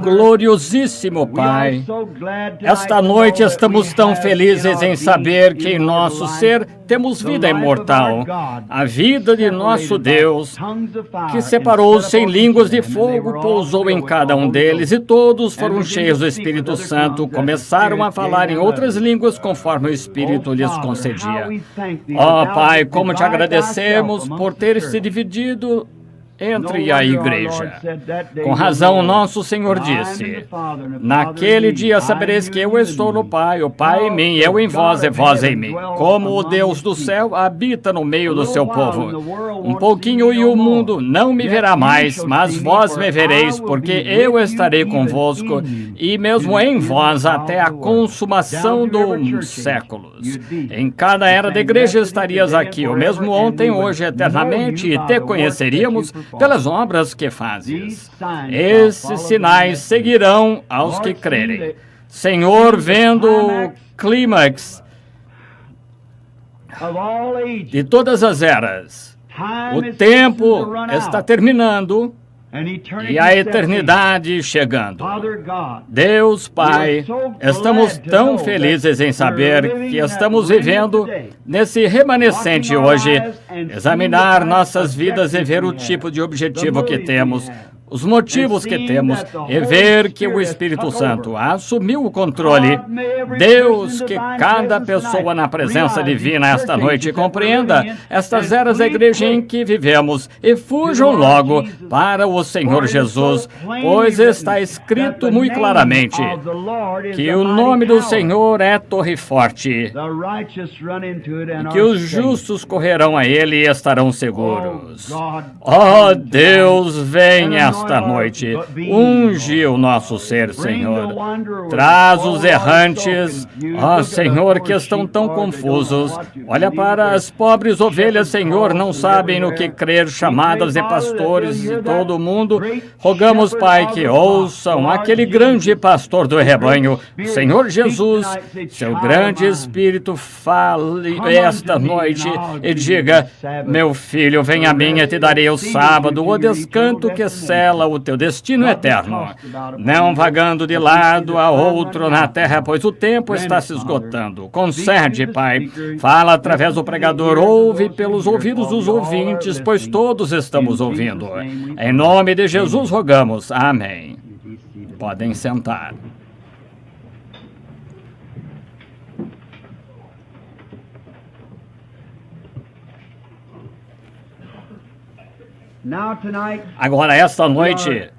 Gloriosíssimo Pai, esta noite estamos tão felizes em saber que em nosso ser temos vida imortal, a vida de nosso Deus, que separou-se em línguas de fogo, pousou em cada um deles, e todos foram cheios do Espírito Santo, começaram a falar em outras línguas conforme o Espírito lhes concedia. Ó Pai, como te agradecemos por ter se dividido entre a igreja. Com razão, nosso Senhor disse: naquele dia sabereis que eu estou no Pai, o Pai em mim, eu em vós e vós em mim. Como o Deus do céu habita no meio do seu povo. Um pouquinho e o mundo não me verá mais, mas vós me vereis, porque eu estarei convosco, e mesmo em vós até a consumação dos séculos. Em cada era da igreja estarias aqui, o mesmo ontem, hoje, eternamente, e te conheceríamos pelas obras que fazes. Esses sinais seguirão aos que crerem. Senhor, vendo o clímax de todas as eras, o tempo está terminando e a eternidade chegando. Deus Pai, estamos tão felizes em saber que estamos vivendo nesse remanescente hoje, examinar nossas vidas e ver o tipo de objetivo que temos, os motivos que temos, e ver que o Espírito Santo assumiu o controle. Deus, que cada pessoa na presença divina esta noite compreenda estas eras da igreja em que vivemos e fujam logo para o Senhor Jesus, pois está escrito muito claramente que o nome do Senhor é torre forte, e que os justos correrão a ele e estarão seguros. Ó Deus, venha esta noite, unge o nosso ser, Senhor. Traz os errantes, ó Senhor, que estão tão confusos. Olha para as pobres ovelhas, Senhor, não sabem no que crer, chamadas de pastores de todo o mundo. Rogamos, Pai, que ouçam aquele grande pastor do rebanho, Senhor Jesus. Seu grande Espírito fale esta noite e diga: meu filho, vem a mim e te darei o sábado, o descanso que cela o teu destino eterno, não vagando de lado a outro na terra, pois o tempo está se esgotando. Concede, Pai, fala através do pregador, ouve pelos ouvidos dos ouvintes, pois todos estamos ouvindo. Em nome de Jesus rogamos. Amém. Podem sentar. Agora, esta noite,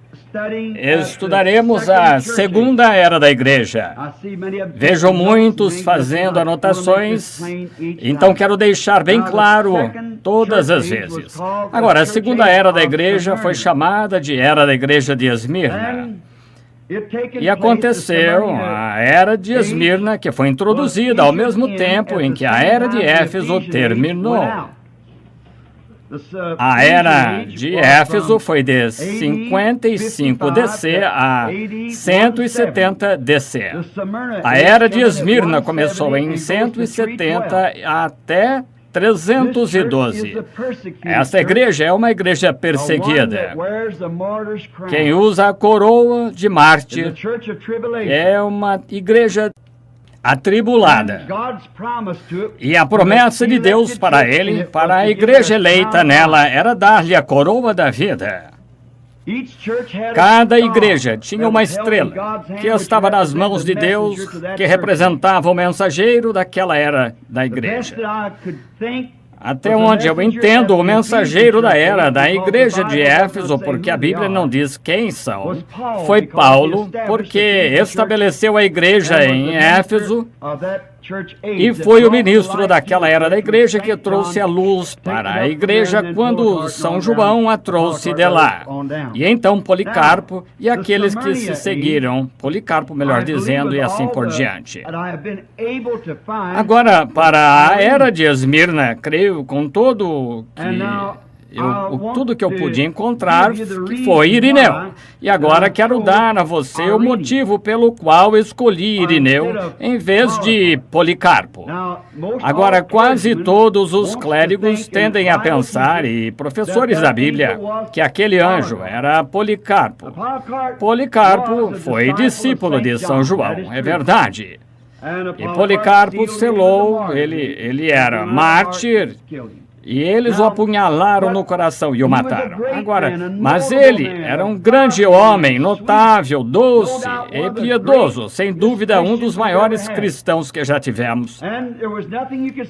estudaremos a segunda era da igreja. Vejo muitos fazendo anotações, então quero deixar bem claro todas as vezes. Agora, a segunda era da igreja foi chamada de Era da Igreja de Esmirna. E aconteceu a Era de Esmirna, que foi introduzida ao mesmo tempo em que a Era de Éfeso terminou. A Era de Éfeso foi de 55 DC a 170 DC. A Era de Esmirna começou em 170 até 312. Esta igreja é uma igreja perseguida. Quem usa a coroa de mártir é uma igreja atribulada. E a promessa de Deus para ele, para a igreja eleita nela, era dar-lhe a coroa da vida. Cada igreja tinha uma estrela que estava nas mãos de Deus, que representava o mensageiro daquela era da igreja. Até onde eu entendo, o mensageiro da era da igreja de Éfeso, porque a Bíblia não diz quem são, foi Paulo, porque estabeleceu a igreja em Éfeso e foi o ministro daquela era da igreja que trouxe a luz para a igreja quando São João a trouxe de lá. E então Policarpo e aqueles que se seguiram, Policarpo, melhor dizendo, e assim por diante. Agora, para a era de Esmirna, creio com todo que tudo que eu podia encontrar foi Irineu. E agora quero dar a você o motivo pelo qual escolhi Irineu em vez de Policarpo. Agora, quase todos os clérigos tendem a pensar, e professores da Bíblia, que aquele anjo era Policarpo. Policarpo foi discípulo de São João, é verdade. E Policarpo selou, ele era mártir, e eles o apunhalaram no coração e o mataram. Agora, mas ele era um grande homem, notável, doce e piedoso, sem dúvida um dos maiores cristãos que já tivemos.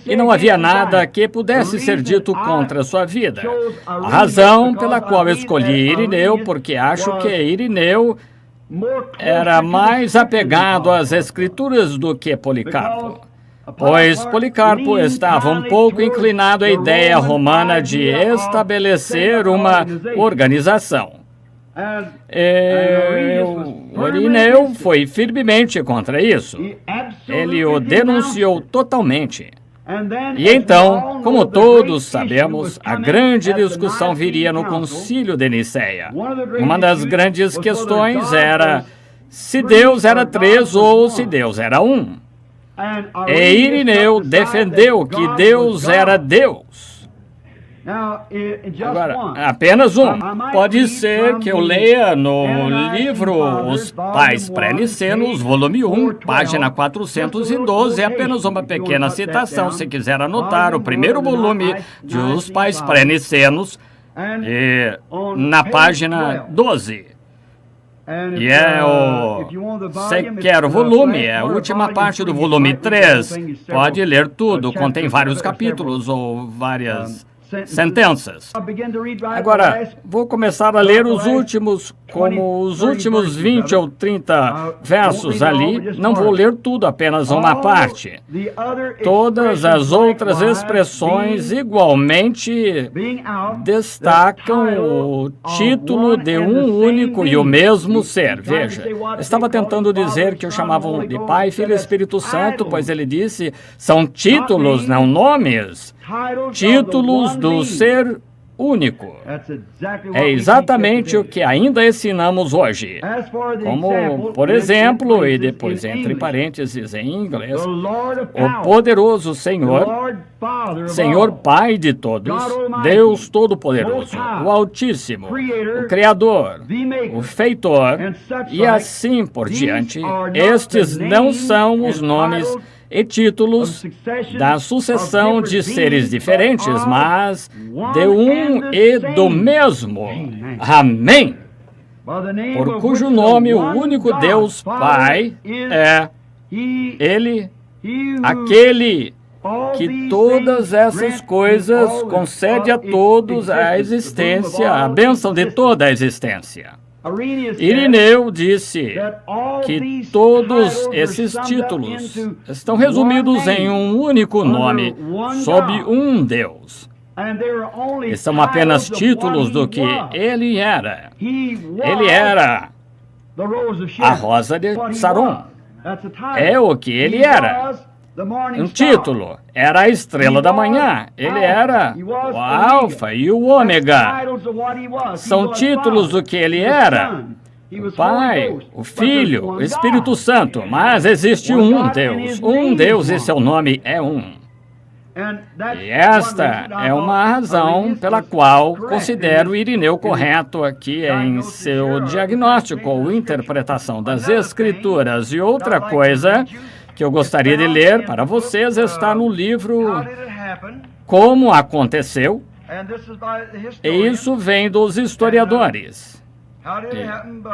E não havia nada que pudesse ser dito contra a sua vida. A razão pela qual eu escolhi Irineu, porque acho que Irineu era mais apegado às Escrituras do que Policarpo. Pois Policarpo estava um pouco inclinado à ideia romana de estabelecer uma organização. Irineu foi firmemente contra isso. Ele o denunciou totalmente. E então, como todos sabemos, a grande discussão viria no Concílio de Nicéia. Uma das grandes questões era se Deus era três ou se Deus era um. E Irineu defendeu que Deus era Deus. Agora, apenas um. Pode ser que eu leia no livro Os Pais Pré-Nicenos, volume 1, página 412, é apenas uma pequena citação, se quiser anotar, o primeiro volume de Os Pais Pré-Nicenos, na página 12. E você quer o volume, é a última parte do volume 3. Pode ler tudo, contém vários capítulos ou várias sentenças. Agora, vou começar a ler os últimos, como os últimos 20 ou 30 versos ali. Não vou ler tudo, apenas uma parte. Todas as outras expressões igualmente destacam o título de um único e o mesmo ser. Veja, estava tentando dizer que o chamavam de Pai, Filho e Espírito Santo, pois ele disse, são títulos, não nomes. Títulos do ser único. É exatamente o que ainda ensinamos hoje. Como, por exemplo, e depois entre parênteses em inglês, o poderoso Senhor, Senhor Pai de todos, Deus Todo-Poderoso, o Altíssimo, o Criador, o Feitor, e assim por diante. Estes não são os nomes e títulos da sucessão de seres diferentes, mas de um e do mesmo. Amém! Por cujo nome o único Deus Pai é Ele, aquele que todas essas coisas concede a todos a existência, a bênção de toda a existência. Irineu disse que todos esses títulos estão resumidos em um único nome, sob um Deus. E são apenas títulos do que ele era. Ele era a rosa de Saron. É o que ele era. Um título. Era a estrela da manhã. Ele era o Alfa e o Ômega. São títulos do que ele era. O Pai, o Filho, o Espírito Santo. Mas existe um Deus. Um Deus e seu nome é um. E esta é uma razão pela qual considero Irineu correto aqui em seu diagnóstico ou interpretação das Escrituras. E outra coisa que eu gostaria de ler para vocês está no livro Como Aconteceu, e isso vem dos historiadores.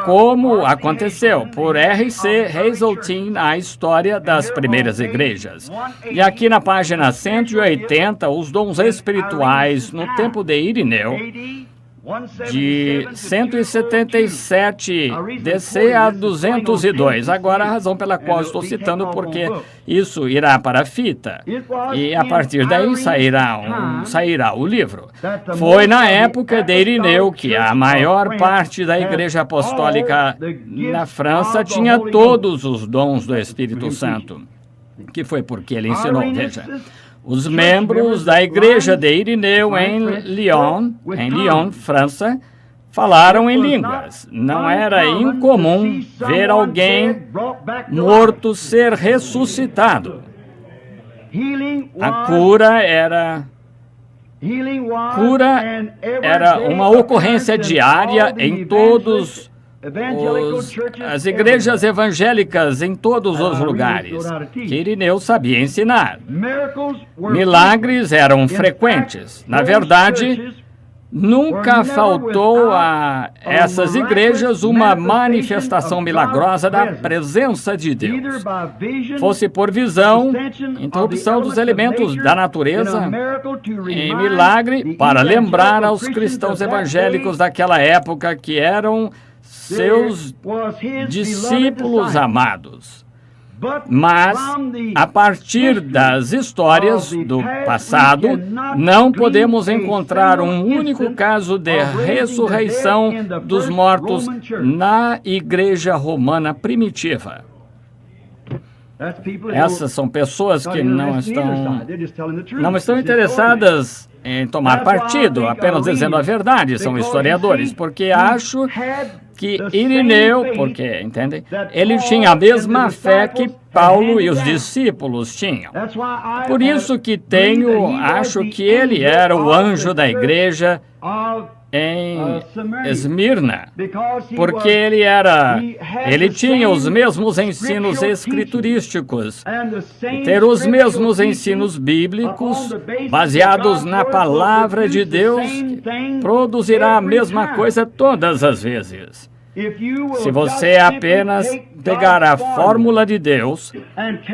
Como Aconteceu, por R.C. Hazeltine, a história das primeiras igrejas. E aqui na página 180, os dons espirituais no tempo de Irineu, de 177 DC a 202. Agora, a razão pela qual estou citando, porque isso irá para a fita, e a partir daí sairá o livro. Foi na época de Irineu que a maior parte da Igreja Apostólica na França tinha todos os dons do Espírito Santo, que foi porque ele ensinou. Veja, Os membros da igreja de Irineu em Lyon, França, falaram em línguas. Não era incomum ver alguém morto ser ressuscitado. A cura era uma ocorrência diária em todas as igrejas evangélicas em todos os lugares que Irineu sabia ensinar. Milagres eram frequentes. Na verdade, nunca faltou a essas igrejas uma manifestação milagrosa da presença de Deus. Fosse por visão, interrupção dos elementos da natureza, em milagre, para lembrar aos cristãos evangélicos daquela época que eram seus discípulos amados. Mas, a partir das histórias do passado, não podemos encontrar um único caso de ressurreição dos mortos na igreja romana primitiva. Essas são pessoas que não estão interessadas em tomar partido, apenas dizendo a verdade, são historiadores, porque acho que Irineu, entendem? Ele tinha a mesma fé que Paulo e os discípulos tinham. Por isso que acho que ele era o anjo da igreja em Esmirna, porque ele tinha os mesmos ensinos escriturísticos, ter os mesmos ensinos bíblicos baseados na palavra de Deus, produzirá a mesma coisa todas as vezes. Se você apenas pegar a fórmula de Deus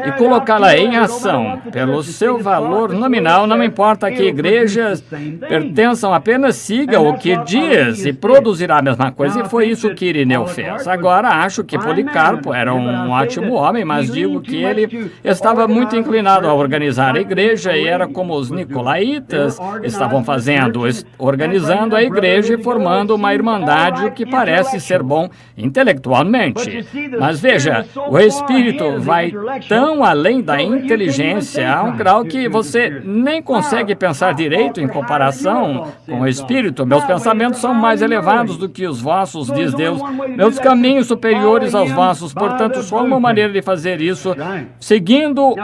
e colocá-la em ação pelo seu valor nominal, não importa que igrejas pertençam, apenas siga o que diz e produzirá a mesma coisa. E foi isso que Irineu fez. Agora, acho que Policarpo era um ótimo homem, mas digo que ele estava muito inclinado a organizar a igreja e era como os nicolaítas estavam fazendo, organizando a igreja e formando uma irmandade, o que parece ser bom intelectualmente. Mas veja, o Espírito vai tão além da inteligência a um grau que você nem consegue pensar direito em comparação com o Espírito. Meus pensamentos são mais elevados do que os vossos, diz Deus. Meus caminhos superiores aos vossos. Portanto, só uma maneira de fazer isso, seguindo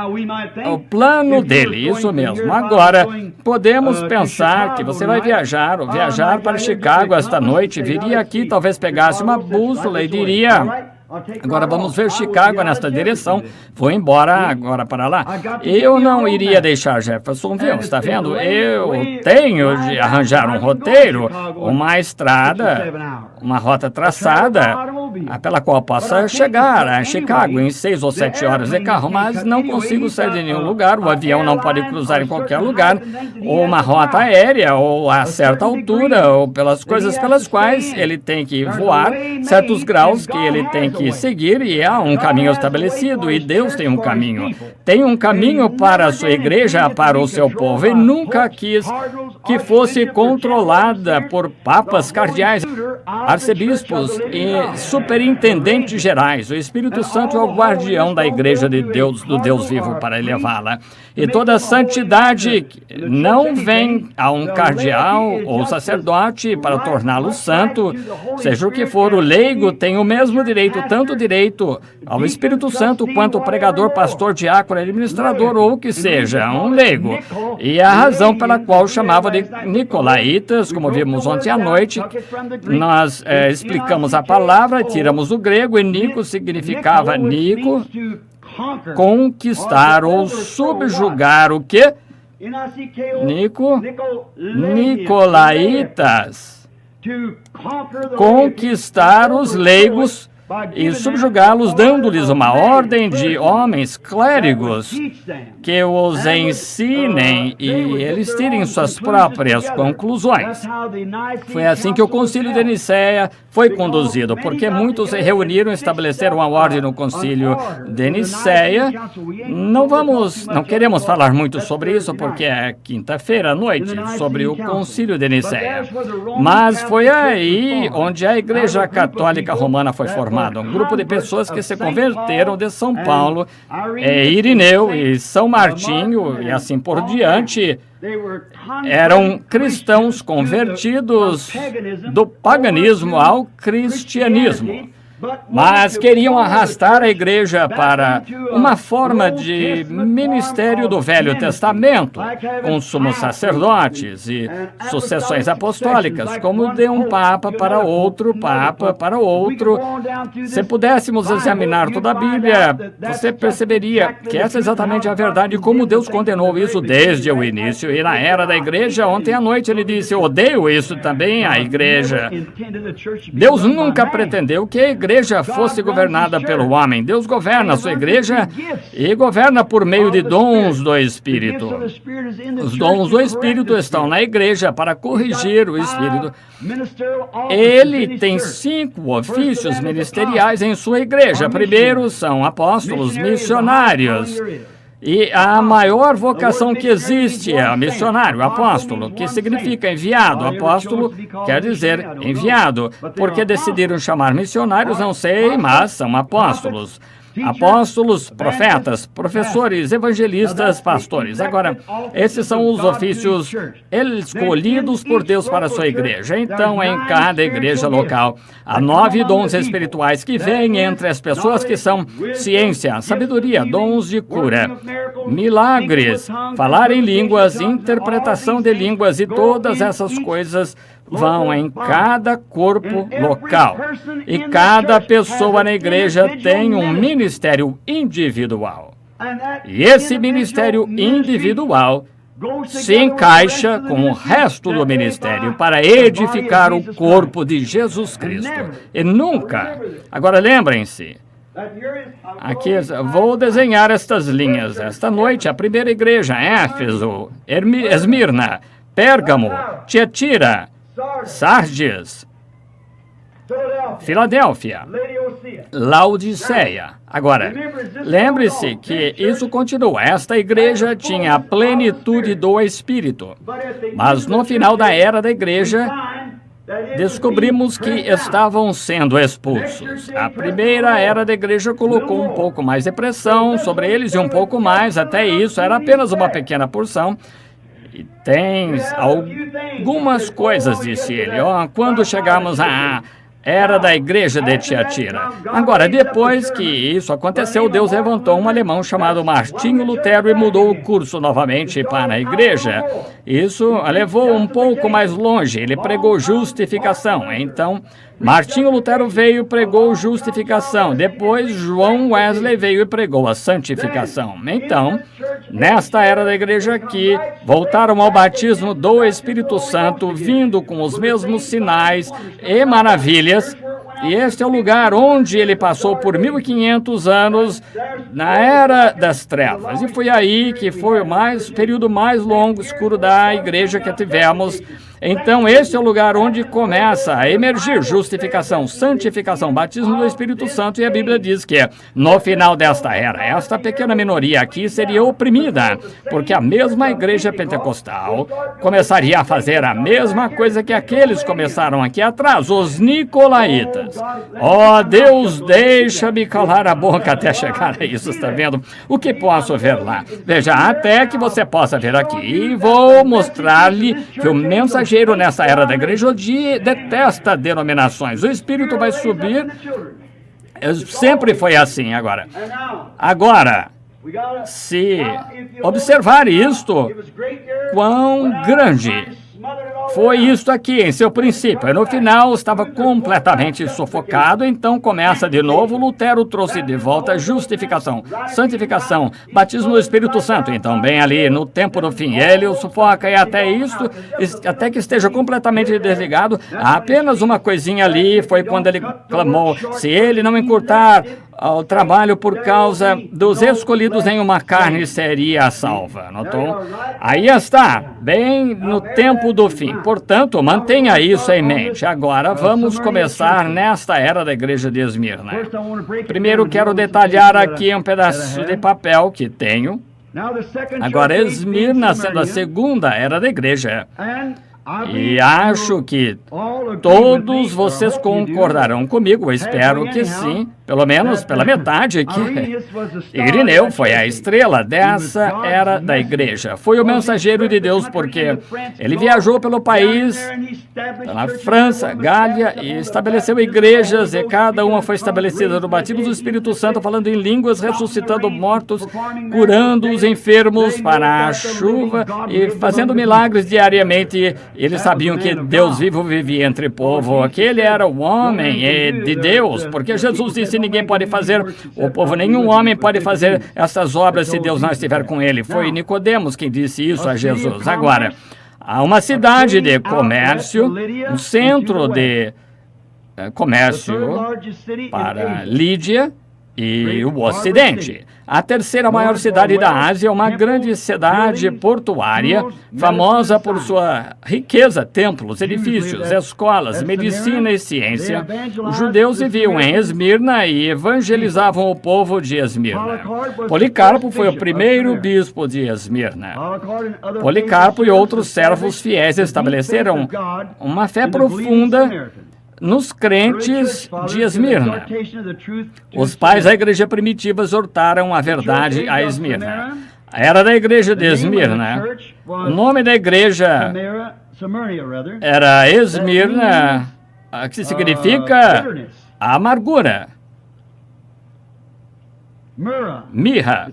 o plano dele. Isso mesmo. Agora, podemos pensar que você vai viajar para Chicago esta noite, viria aqui, talvez pegasse uma bússola e diria: agora vamos ver Chicago nesta direção. Vou embora agora para lá. Eu não iria deixar Jeffersonville, está vendo? Eu tenho de arranjar um roteiro, uma estrada, uma rota traçada, pela qual possa chegar a Chicago em 6 ou 7 horas de carro, mas não consigo sair de nenhum lugar. O avião não pode cruzar em qualquer lugar, ou uma rota aérea, ou a certa altura, ou pelas coisas pelas quais ele tem que voar, certos graus que ele tem que seguir, e há um caminho estabelecido, e Deus tem um caminho. Tem um caminho para a sua igreja, para o seu povo, e nunca quis que fosse controlada por papas, cardeais, arcebispos e superintendentes gerais. O Espírito Santo é o guardião da igreja de Deus, do Deus vivo, para elevá-la. E toda santidade não vem a um cardeal ou sacerdote para torná-lo santo. Seja o que for, o leigo tem o mesmo direito, tanto direito ao Espírito Santo quanto o pregador, pastor, diácono, administrador ou o que seja, um leigo. E a razão pela qual chamava de nicolaítas, como vimos ontem à noite, nós explicamos a palavra, tiramos o grego, e Nico significava Nico, conquistar ou subjugar o quê? Nicolaítas. Conquistar os leigos e subjugá-los, dando-lhes uma ordem de homens clérigos que os ensinem e eles tirem suas próprias conclusões. Foi assim que o Concílio de Nicéia foi conduzido, porque muitos se reuniram e estabeleceram a ordem no Concílio de Nicéia. Não queremos falar muito sobre isso, porque é quinta-feira à noite, sobre o Concílio de Nicéia. Mas foi aí onde a Igreja Católica Romana foi formada. formado um grupo de pessoas que se converteram de São Paulo, Irineu e São Martinho e assim por diante. Eram cristãos convertidos do paganismo ao cristianismo, mas queriam arrastar a igreja para uma forma de ministério do Velho Testamento, com sumos sacerdotes e sucessões apostólicas, como de um papa para outro, papa para outro. Se pudéssemos examinar toda a Bíblia, você perceberia que essa é exatamente a verdade, como Deus condenou isso desde o início. E na era da igreja, ontem à noite ele disse: eu odeio isso também, a igreja. Deus nunca pretendeu que a igreja fosse governada pelo homem. Deus governa a sua igreja e governa por meio de dons do Espírito. Os dons do Espírito estão na igreja para corrigir o Espírito. Ele tem 5 ofícios ministeriais em sua igreja. Primeiro são apóstolos, missionários. E a maior vocação que existe é o missionário, apóstolo, que significa enviado. Apóstolo quer dizer enviado. Por que decidiram chamar missionários? Não sei, mas são apóstolos. Apóstolos, profetas, professores, evangelistas, pastores. Agora, esses são os ofícios escolhidos por Deus para a sua igreja. Então, em cada igreja local, há 9 dons espirituais que vêm entre as pessoas, que são ciência, sabedoria, dons de cura, milagres, falar em línguas, interpretação de línguas, e todas essas coisas vão em cada corpo local. E cada pessoa na igreja tem um ministério individual. E esse ministério individual se encaixa com o resto do ministério para edificar o corpo de Jesus Cristo. E nunca... Agora lembrem-se, aqui vou desenhar estas linhas. Esta noite, a primeira igreja, Éfeso, Esmirna, Pérgamo, Tiatira, Sardes, Filadélfia, Laodiceia. Agora, lembre-se que isso continua. Esta igreja tinha a plenitude do Espírito. Mas no final da era da igreja, descobrimos que estavam sendo expulsos. A primeira era da igreja colocou um pouco mais de pressão sobre eles e um pouco mais. Até isso era apenas uma pequena porção. E tens algumas coisas, disse ele, quando chegamos à era da igreja de Tiatira. Agora, depois que isso aconteceu, Deus levantou um alemão chamado Martinho Lutero e mudou o curso novamente para a igreja. Isso levou um pouco mais longe. Ele pregou justificação. Então, Martinho Lutero veio e pregou justificação. Depois, João Wesley veio e pregou a santificação. Então, nesta era da igreja aqui, voltaram ao batismo do Espírito Santo, vindo com os mesmos sinais e maravilhas. E este é o lugar onde ele passou por 1500 anos na Era das Trevas. E foi aí que foi o período mais longo, escuro da igreja que tivemos. Então, este é o lugar onde começa a emergir justificação, santificação, batismo do Espírito Santo. E a Bíblia diz que no final desta era, esta pequena minoria aqui seria oprimida, porque a mesma igreja pentecostal começaria a fazer a mesma coisa que aqueles começaram aqui atrás, os nicolaítas. Deus, deixa-me calar a boca até chegar a isso, está vendo? O que posso ver lá? Veja, até que você possa ver aqui. E vou mostrar-lhe que o mensageiro nessa era da igreja detesta denominações. O Espírito vai subir. Sempre foi assim. Agora, se observar isto, quão grande foi isto aqui em seu princípio. E no final estava completamente sufocado. Então começa de novo. Lutero trouxe de volta justificação, santificação, batismo do Espírito Santo. Então bem ali no tempo do fim, ele o sufoca, e até que esteja completamente desligado. Apenas uma coisinha ali foi quando ele clamou: se ele não encurtar o trabalho por causa dos escolhidos, nenhuma carne seria salva. Notou? Aí está, bem no tempo do fim. Portanto, mantenha isso em mente. Agora, vamos começar nesta era da igreja de Esmirna. Primeiro, quero detalhar aqui um pedaço de papel que tenho. Agora, Esmirna sendo a segunda era da igreja. E acho que todos vocês concordarão comigo, eu espero que sim, pelo menos pela metade aqui. Irineu foi a estrela dessa era da igreja. Foi o mensageiro de Deus porque ele viajou pelo país, na França, Gália, e estabeleceu igrejas, e cada uma foi estabelecida no batismo do Espírito Santo, falando em línguas, ressuscitando mortos, curando os enfermos para a chuva e fazendo milagres diariamente. Eles sabiam que Deus vivo vivia entre o povo. Aquele era o homem de Deus, porque Jesus disse: ninguém pode fazer, o povo, nenhum homem pode fazer essas obras se Deus não estiver com ele. Foi Nicodemos quem disse isso a Jesus. Agora, há uma cidade de comércio, um centro de comércio para Lídia e o Ocidente. A terceira maior cidade da Ásia é uma grande cidade portuária, famosa por sua riqueza, templos, edifícios, escolas, medicina e ciência. Os judeus viviam em Esmirna e evangelizavam o povo de Esmirna. Policarpo foi o primeiro bispo de Esmirna. Policarpo e outros servos fiéis estabeleceram uma fé profunda nos crentes de Esmirna. Os pais da igreja primitiva exortaram a verdade a Esmirna. Era da igreja de Esmirna. O nome da igreja era Esmirna, que significa amargura. Mirra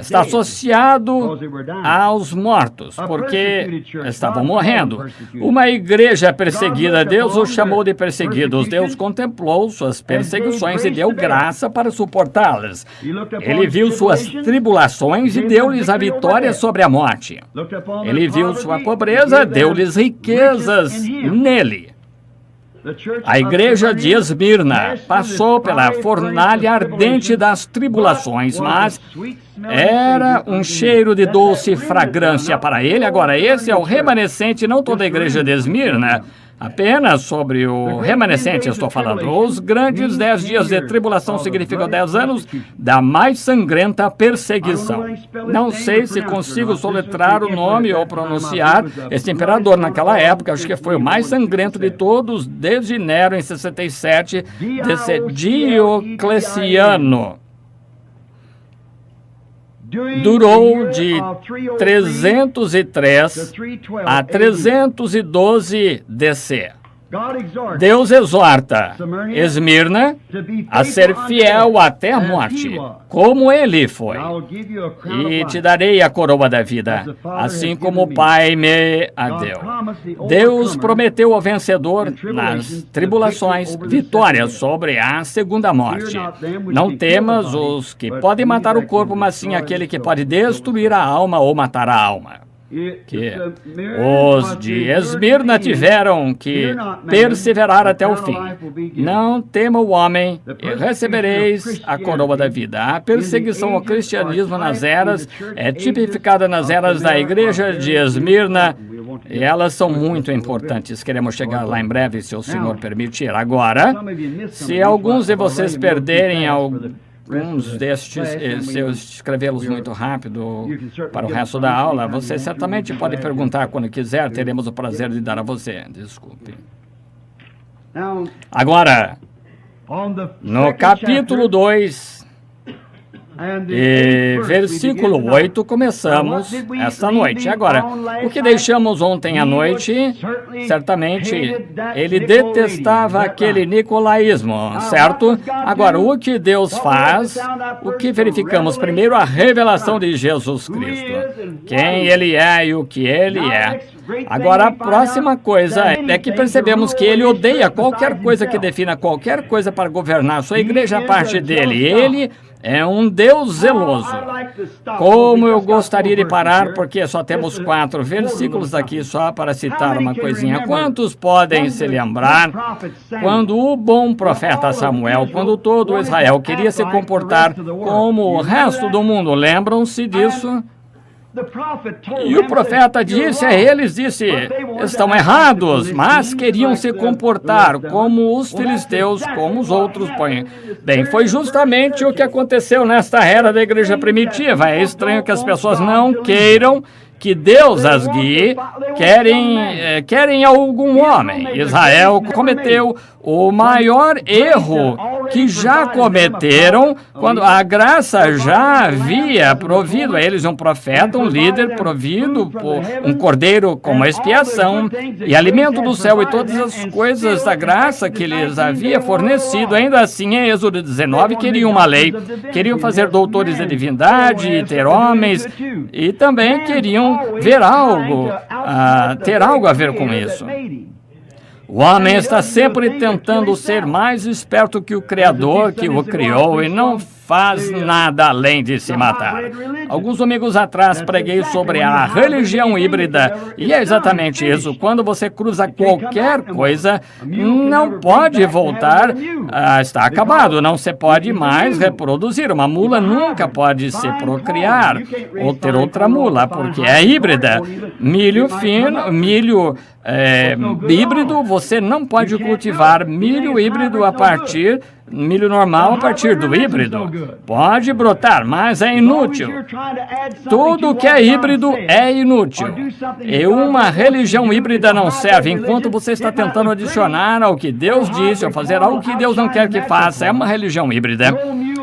está associado aos mortos, porque estavam morrendo. Uma igreja perseguida, Deus os chamou de perseguidos. Deus contemplou suas perseguições e deu graça para suportá-las. Ele viu suas tribulações e deu-lhes a vitória sobre a morte. Ele viu sua pobreza, deu-lhes riquezas nele. A igreja de Esmirna passou pela fornalha ardente das tribulações, mas era um cheiro de doce fragrância para ele. Agora, esse é o remanescente, não toda a igreja de Esmirna. Apenas sobre o remanescente estou falando. Os grandes 10 dias de tribulação significam 10 anos da mais sangrenta perseguição. Não sei se consigo soletrar o nome ou pronunciar esse imperador naquela época. Acho que foi o mais sangrento de todos, desde Nero em 67, desse Diocleciano. Durou de 303 a 312 DC. Deus exorta Esmirna a ser fiel até a morte, como ele foi. E te darei a coroa da vida, assim como o Pai me a deu. Deus prometeu ao vencedor nas tribulações vitória sobre a segunda morte. Não temas os que podem matar o corpo, mas sim aquele que pode destruir a alma ou matar a alma. Que os de Esmirna tiveram que perseverar até o fim. Não tema o homem e recebereis a coroa da vida. A perseguição ao cristianismo nas eras é tipificada nas eras da igreja de Esmirna, e elas são muito importantes. Queremos chegar lá em breve, se o Senhor permitir. Agora, se alguns de vocês perderem alguns destes, se eu escrevê-los muito rápido para o resto da aula, você certamente pode perguntar quando quiser, teremos o prazer de dar a você. Desculpe. Agora, no capítulo 2, e versículo 8, começamos esta noite. Agora, o que deixamos ontem à noite, certamente, ele detestava aquele nicolaísmo, certo? Agora, o que Deus faz, o que verificamos primeiro, a revelação de Jesus Cristo. Quem ele é e o que ele é. Agora, a próxima coisa é que percebemos que ele odeia qualquer coisa que defina qualquer coisa para governar sua igreja, a parte dele. Ele é um Deus zeloso. Como eu gostaria de parar, porque só temos 4 versículos aqui só para citar uma coisinha. Quantos podem se lembrar quando o bom profeta Samuel, quando todo Israel queria se comportar como o resto do mundo, lembram-se disso? E o profeta disse a eles, estão errados, mas queriam se comportar como os filisteus, como os outros. Bem, foi justamente o que aconteceu nesta era da igreja primitiva. É estranho que as pessoas não queiram que Deus as guie, querem algum homem. Israel cometeu o maior erro que já cometeram, quando a graça já havia provido a eles um profeta, um líder, provido por um cordeiro como expiação, e alimento do céu e todas as coisas da graça que lhes havia fornecido. Ainda assim, em Êxodo 19, queriam uma lei, queriam fazer doutores de divindade, ter homens, e também queriam ver algo, ter algo a ver com isso. O homem está sempre tentando ser mais esperto que o Criador que o criou e não faz nada além de se matar. Alguns domingos atrás preguei sobre a religião híbrida e é exatamente isso. Quando você cruza qualquer coisa, não pode voltar, está acabado, não se pode mais reproduzir. Uma mula nunca pode se procriar ou ter outra mula, porque é híbrida. Milho fino, milho híbrido, você não pode cultivar milho híbrido milho normal a partir do híbrido. Pode brotar, mas é inútil. Tudo que é híbrido é inútil. E uma religião híbrida não serve enquanto você está tentando adicionar ao que Deus disse ou fazer algo que Deus não quer que faça. É uma religião híbrida.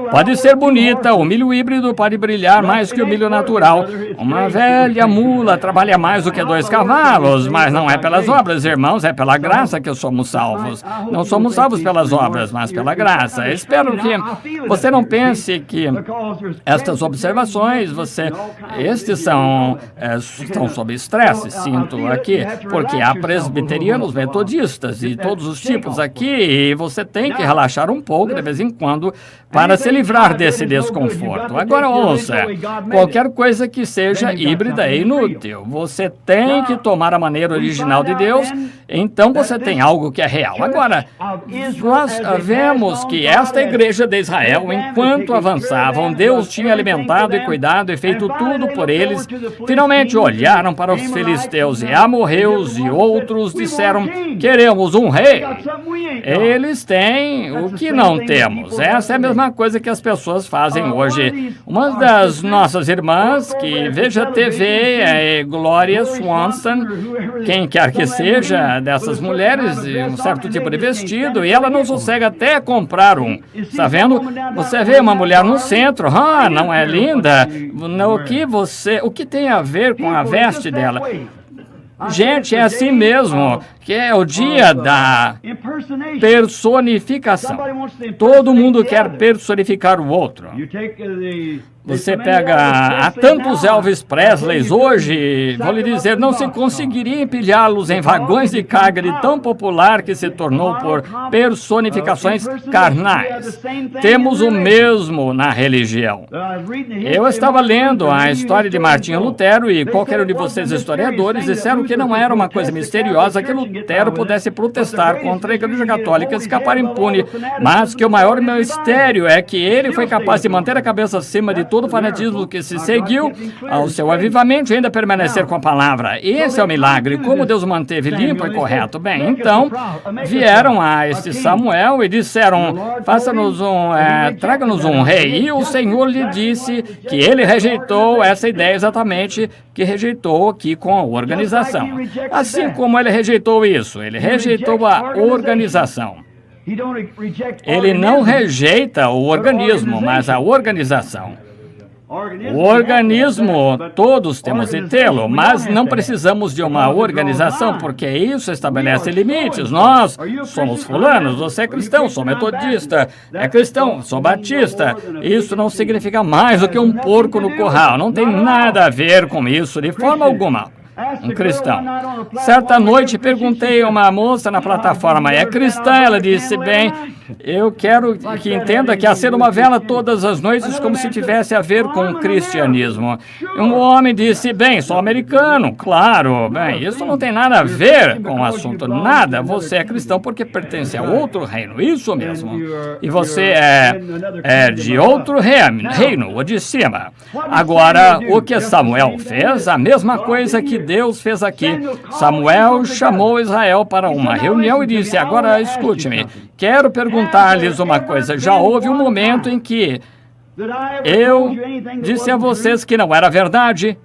Pode ser bonita, o milho híbrido pode brilhar mais que o milho natural. Uma velha mula trabalha mais do que 2 cavalos, mas não é pelas obras, irmãos, é pela graça que somos salvos. Não somos salvos pelas obras, mas pela graça. Espero que você não pense que estas observações, estes estão sob estresse, sinto aqui, porque há presbiterianos, metodistas e todos os tipos aqui, e você tem que relaxar um pouco de vez em quando para se livrar desse desconforto. Agora ouça, qualquer coisa que seja híbrida é inútil. Você tem que tomar a maneira original de Deus, então você tem algo que é real. Agora, nós vemos que esta igreja de Israel, enquanto avançavam, Deus tinha alimentado e cuidado e feito tudo por eles. Finalmente olharam para os filisteus e amorreus e outros disseram: queremos um rei. Eles têm o que não temos. Essa é a mesma coisa que as pessoas fazem hoje. Uma das nossas irmãs, que veja TV, é Gloria Swanson, quem quer que seja dessas mulheres, um certo tipo de vestido, e ela não sossega até comprar um. Está vendo? Você vê uma mulher no centro, não é linda? O que tem a ver com a veste dela? Gente, é assim mesmo, que é o dia da personificação. Todo mundo quer personificar o outro. Você pega, há tantos Elvis Presleys hoje, vou lhe dizer, não se conseguiria empilhá-los em vagões de carga de tão popular que se tornou por personificações carnais. Temos o mesmo na religião. Eu estava lendo a história de Martinho Lutero e qualquer um de vocês historiadores disseram que não era uma coisa misteriosa que Lutero pudesse protestar contra a Igreja Católica e escapar impune, mas que o maior mistério é que ele foi capaz de manter a cabeça acima de todo o fanatismo que se seguiu ao seu avivamento e ainda permanecer com a palavra. Esse é o milagre, como Deus o manteve limpo e correto. Bem, então, vieram a este Samuel e disseram: traga-nos um rei. E o Senhor lhe disse que ele rejeitou essa ideia exatamente que rejeitou aqui com a organização. Assim como ele rejeitou isso, ele rejeitou a organização. Ele não rejeita o organismo, mas a organização. O organismo, todos temos de tê-lo, mas não precisamos de uma organização, porque isso estabelece limites. Nós somos fulanos, você é cristão, sou metodista, é cristão, sou batista. Isso não significa mais do que um porco no curral, não tem nada a ver com isso, de forma alguma. Um cristão. Certa noite perguntei a uma moça na plataforma: é cristã? Ela disse: bem, eu quero que entenda que acendo uma vela todas as noites como se tivesse a ver com o cristianismo. Um homem disse: bem, sou americano. Claro, bem, isso não tem nada a ver com o assunto, nada. Você é cristão porque pertence a outro reino, isso mesmo. E você é de outro reino, o de cima. Agora, o que Samuel fez, a mesma coisa que Deus fez aqui. Samuel chamou Israel para uma reunião e disse: agora escute-me, quero perguntar-lhes uma coisa. Já houve um momento em que eu disse a vocês que não era verdade?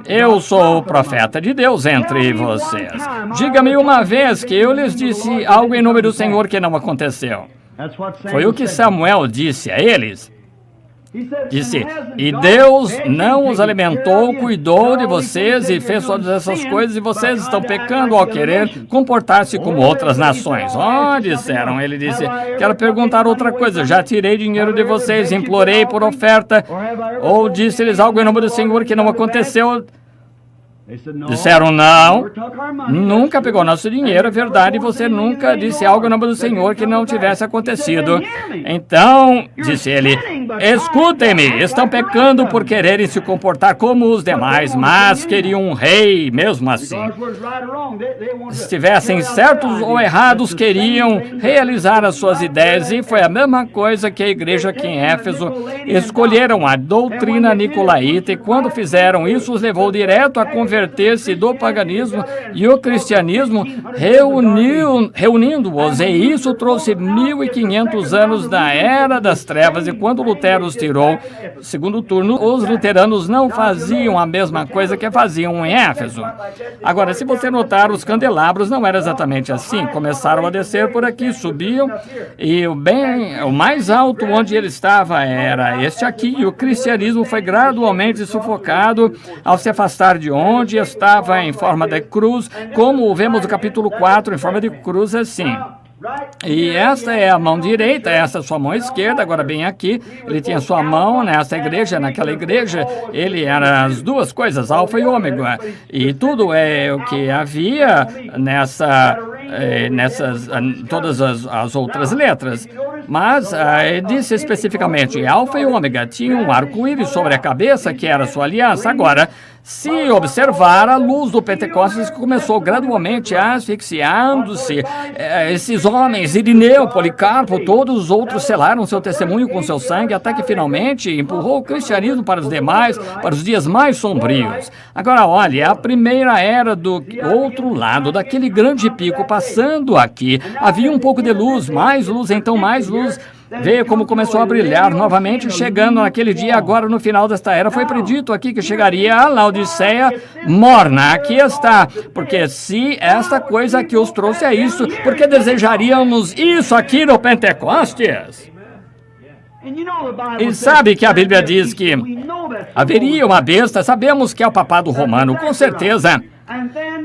Eu sou o profeta de Deus entre vocês. Diga-me uma vez que eu lhes disse algo em nome do Senhor que não aconteceu. Foi o que Samuel disse a eles. Disse, e Deus não os alimentou, cuidou de vocês e fez todas essas coisas, e vocês estão pecando ao querer comportar-se como outras nações. Disseram, ele disse, quero perguntar outra coisa, já tirei dinheiro de vocês, implorei por oferta, ou disse-lhes algo em nome do Senhor que não aconteceu? Disseram, não, nunca pegou nosso dinheiro, é verdade, você nunca disse algo em nome do Senhor que não tivesse acontecido. Então, disse ele, escutem-me, estão pecando por quererem se comportar como os demais, mas queriam um rei mesmo assim. Se estivessem certos ou errados, queriam realizar as suas ideias, e foi a mesma coisa que a igreja aqui em Éfeso. Escolheram a doutrina nicolaíta, e quando fizeram isso, os levou direto a converter-se do paganismo e o cristianismo, reunindo-os, e isso trouxe 1500 anos da Era das Trevas, e quando Lutero os tirou, segundo turno, os luteranos não faziam a mesma coisa que faziam em Éfeso. Agora, se você notar, os candelabros não eram exatamente assim, começaram a descer por aqui, subiam, e o mais alto onde ele estava era este aqui, e o cristianismo foi gradualmente sufocado ao se afastar de onde estava em forma de cruz, como vemos no capítulo 4, em forma de cruz assim. E esta é a mão direita, essa é a sua mão esquerda, agora bem aqui, ele tinha sua mão nessa igreja, naquela igreja, ele era as duas coisas, alfa e ômega, e tudo é o que havia nessas todas as outras letras. Mas disse especificamente, alfa e ômega tinham um arco-íris sobre a cabeça, que era sua aliança. Agora, se observar, a luz do Pentecostes começou gradualmente asfixiando-se. Esses homens, Irineu, Policarpo, todos os outros selaram seu testemunho com seu sangue, até que finalmente empurrou o cristianismo para os demais, para os dias mais sombrios. Agora, olha, a primeira era do outro lado, daquele grande pico, passando aqui, havia um pouco de luz, então mais luz. Veio como começou a brilhar novamente, chegando naquele dia, agora no final desta era, foi predito aqui que chegaria a Laodiceia morna. Aqui está, porque se esta coisa que os trouxe a isso, porque desejaríamos isso aqui no Pentecostes? E sabe que a Bíblia diz que haveria uma besta, sabemos que é o papado romano, com certeza.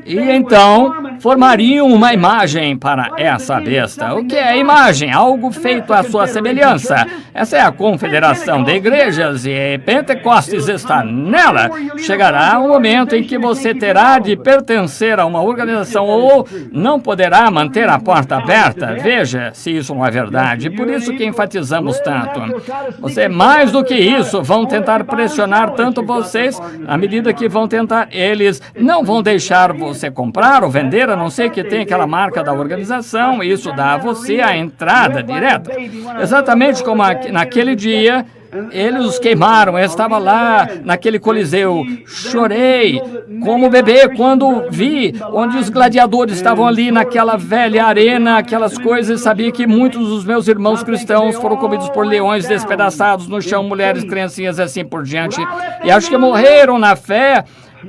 E então formariam uma imagem para essa besta. O que é a imagem? Algo feito à sua semelhança. Essa é a confederação de igrejas e Pentecostes está nela. Chegará um momento em que você terá de pertencer a uma organização ou não poderá manter a porta aberta. Veja se isso não é verdade. Por isso que enfatizamos tanto. Você, mais do que isso, vão tentar pressionar tanto vocês, à medida que vão tentar, eles não vão deixar você comprar ou vender, a não ser que tenha aquela marca da organização, e isso dá a você a entrada direta. Exatamente como naquele dia, eles os queimaram, eu estava lá naquele coliseu, chorei como bebê quando vi onde os gladiadores estavam ali naquela velha arena, aquelas coisas, sabia que muitos dos meus irmãos cristãos foram comidos por leões, despedaçados no chão, mulheres, criancinhas e assim por diante, e acho que morreram na fé.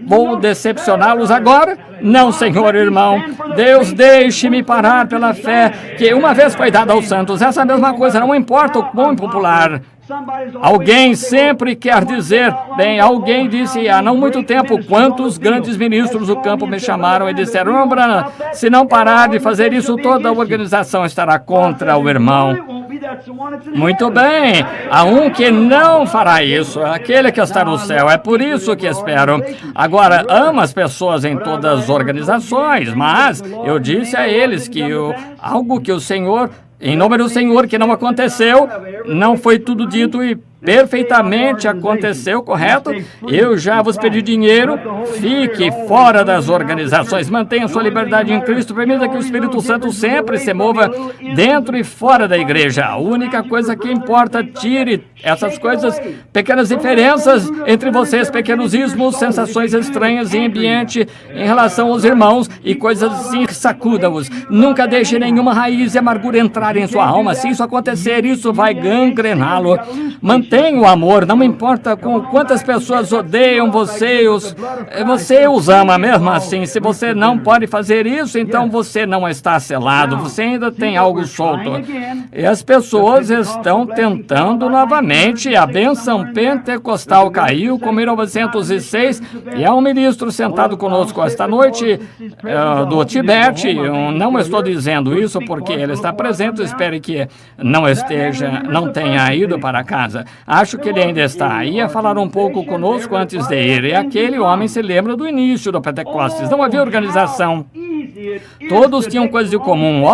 Vou decepcioná-los agora? Não, Senhor, irmão. Deus, deixe-me parar pela fé que uma vez foi dada aos santos. Essa mesma coisa, não importa o quão impopular. Alguém sempre quer dizer, bem, alguém disse há não muito tempo, quantos grandes ministros do campo me chamaram e disseram, não, Branham, se não parar de fazer isso, toda a organização estará contra o irmão. Muito bem, há um que não fará isso, aquele que está no céu, é por isso que espero. Agora, amo as pessoas em todas as organizações, mas eu disse a eles que algo que o Senhor, em nome do Senhor, que não aconteceu, não foi tudo dito e perfeitamente aconteceu, correto? Eu já vos pedi dinheiro, fique fora das organizações, mantenha sua liberdade em Cristo, permita que o Espírito Santo sempre se mova dentro e fora da igreja. A única coisa que importa, tire essas coisas, pequenas diferenças entre vocês, pequenos ismos, sensações estranhas em ambiente em relação aos irmãos e coisas assim, sacuda-os. Nunca deixe nenhuma raiz de amargura entrar em sua alma. Se isso acontecer, isso vai gangrená-lo. Mantenha Mantenha o amor, não importa com quantas pessoas odeiam você, você os ama mesmo assim. Se você não pode fazer isso, então você não está selado, você ainda tem algo solto. E as pessoas estão tentando novamente. A bênção pentecostal caiu com 1906 e há um ministro sentado conosco esta noite do Tibete. Eu não estou dizendo isso porque ele está presente, espero que não tenha ido para casa. Acho que ele ainda está aí a falar um pouco conosco antes de ir. E aquele homem se lembra do início do Pentecostes. Não havia organização. Todos tinham coisas em comum.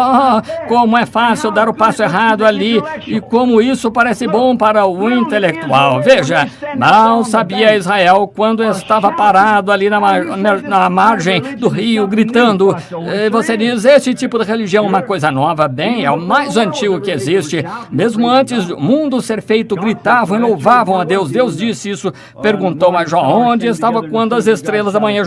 Como é fácil dar o passo errado ali e como isso parece bom para o intelectual. Veja, mal sabia Israel quando estava parado ali na margem do rio, gritando. Você diz, esse tipo de religião é uma coisa nova? Bem, é o mais antigo que existe. Mesmo antes do mundo ser feito, gritavam e louvavam a Deus. Deus disse isso, perguntou a Jó, onde estava quando as estrelas da manhã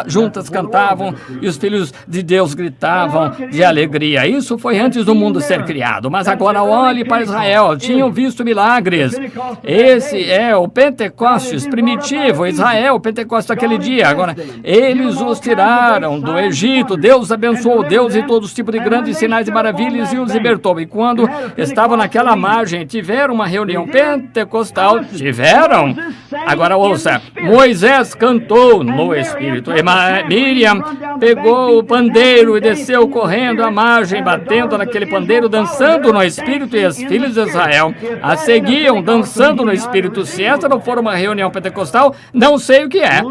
juntas cantavam e os filhos de Deus gritavam de alegria. Isso foi antes do mundo ser criado. Mas agora olhe para Israel. Tinham visto milagres. Esse é o Pentecostes primitivo. Israel, o Pentecostes daquele dia. Agora, eles os tiraram do Egito. Deus abençoou Deus e todos os tipos de grandes sinais e maravilhas e os libertou. E quando estavam naquela margem, tiveram uma reunião pentecostal. Tiveram. Agora ouça. Moisés cantou no Espírito. E Miriam pegou o pandeiro e desceu correndo à margem, batendo naquele pandeiro, dançando no Espírito, e as filhas de Israel a seguiam dançando no Espírito. Se essa não for uma reunião pentecostal, não sei o que é.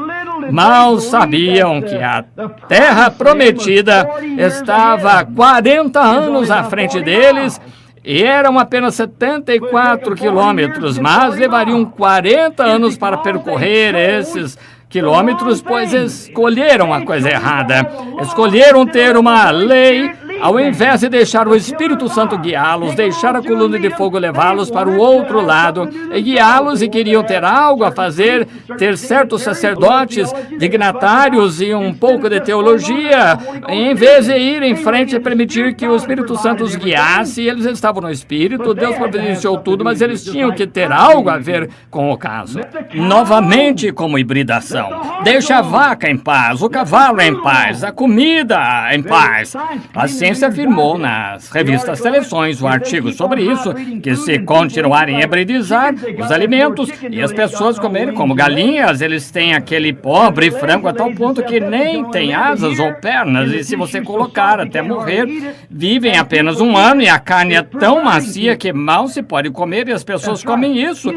Mal sabiam que a terra prometida estava 40 anos à frente deles, e eram apenas 74 quilômetros, mas levariam 40 anos para percorrer esses quilômetros, pois escolheram a coisa errada. Escolheram ter uma lei, ao invés de deixar o Espírito Santo guiá-los, deixar a coluna de fogo levá-los para o outro lado e guiá-los, e queriam ter algo a fazer, ter certos sacerdotes, dignatários e um pouco de teologia, em vez de ir em frente e permitir que o Espírito Santo os guiasse. Eles estavam no Espírito, Deus providenciou tudo, mas eles tinham que ter algo a ver com o caso. Novamente, como hibridação. Deixa a vaca em paz, o cavalo em paz, a comida em paz. A ciência afirmou nas revistas Seleções um artigo sobre isso, que se continuarem a hibridizar os alimentos e as pessoas comerem como galinhas, eles têm aquele pobre frango a tal ponto que nem tem asas ou pernas, e se você colocar até morrer, vivem apenas 1 ano, e a carne é tão macia que mal se pode comer, e as pessoas comem isso,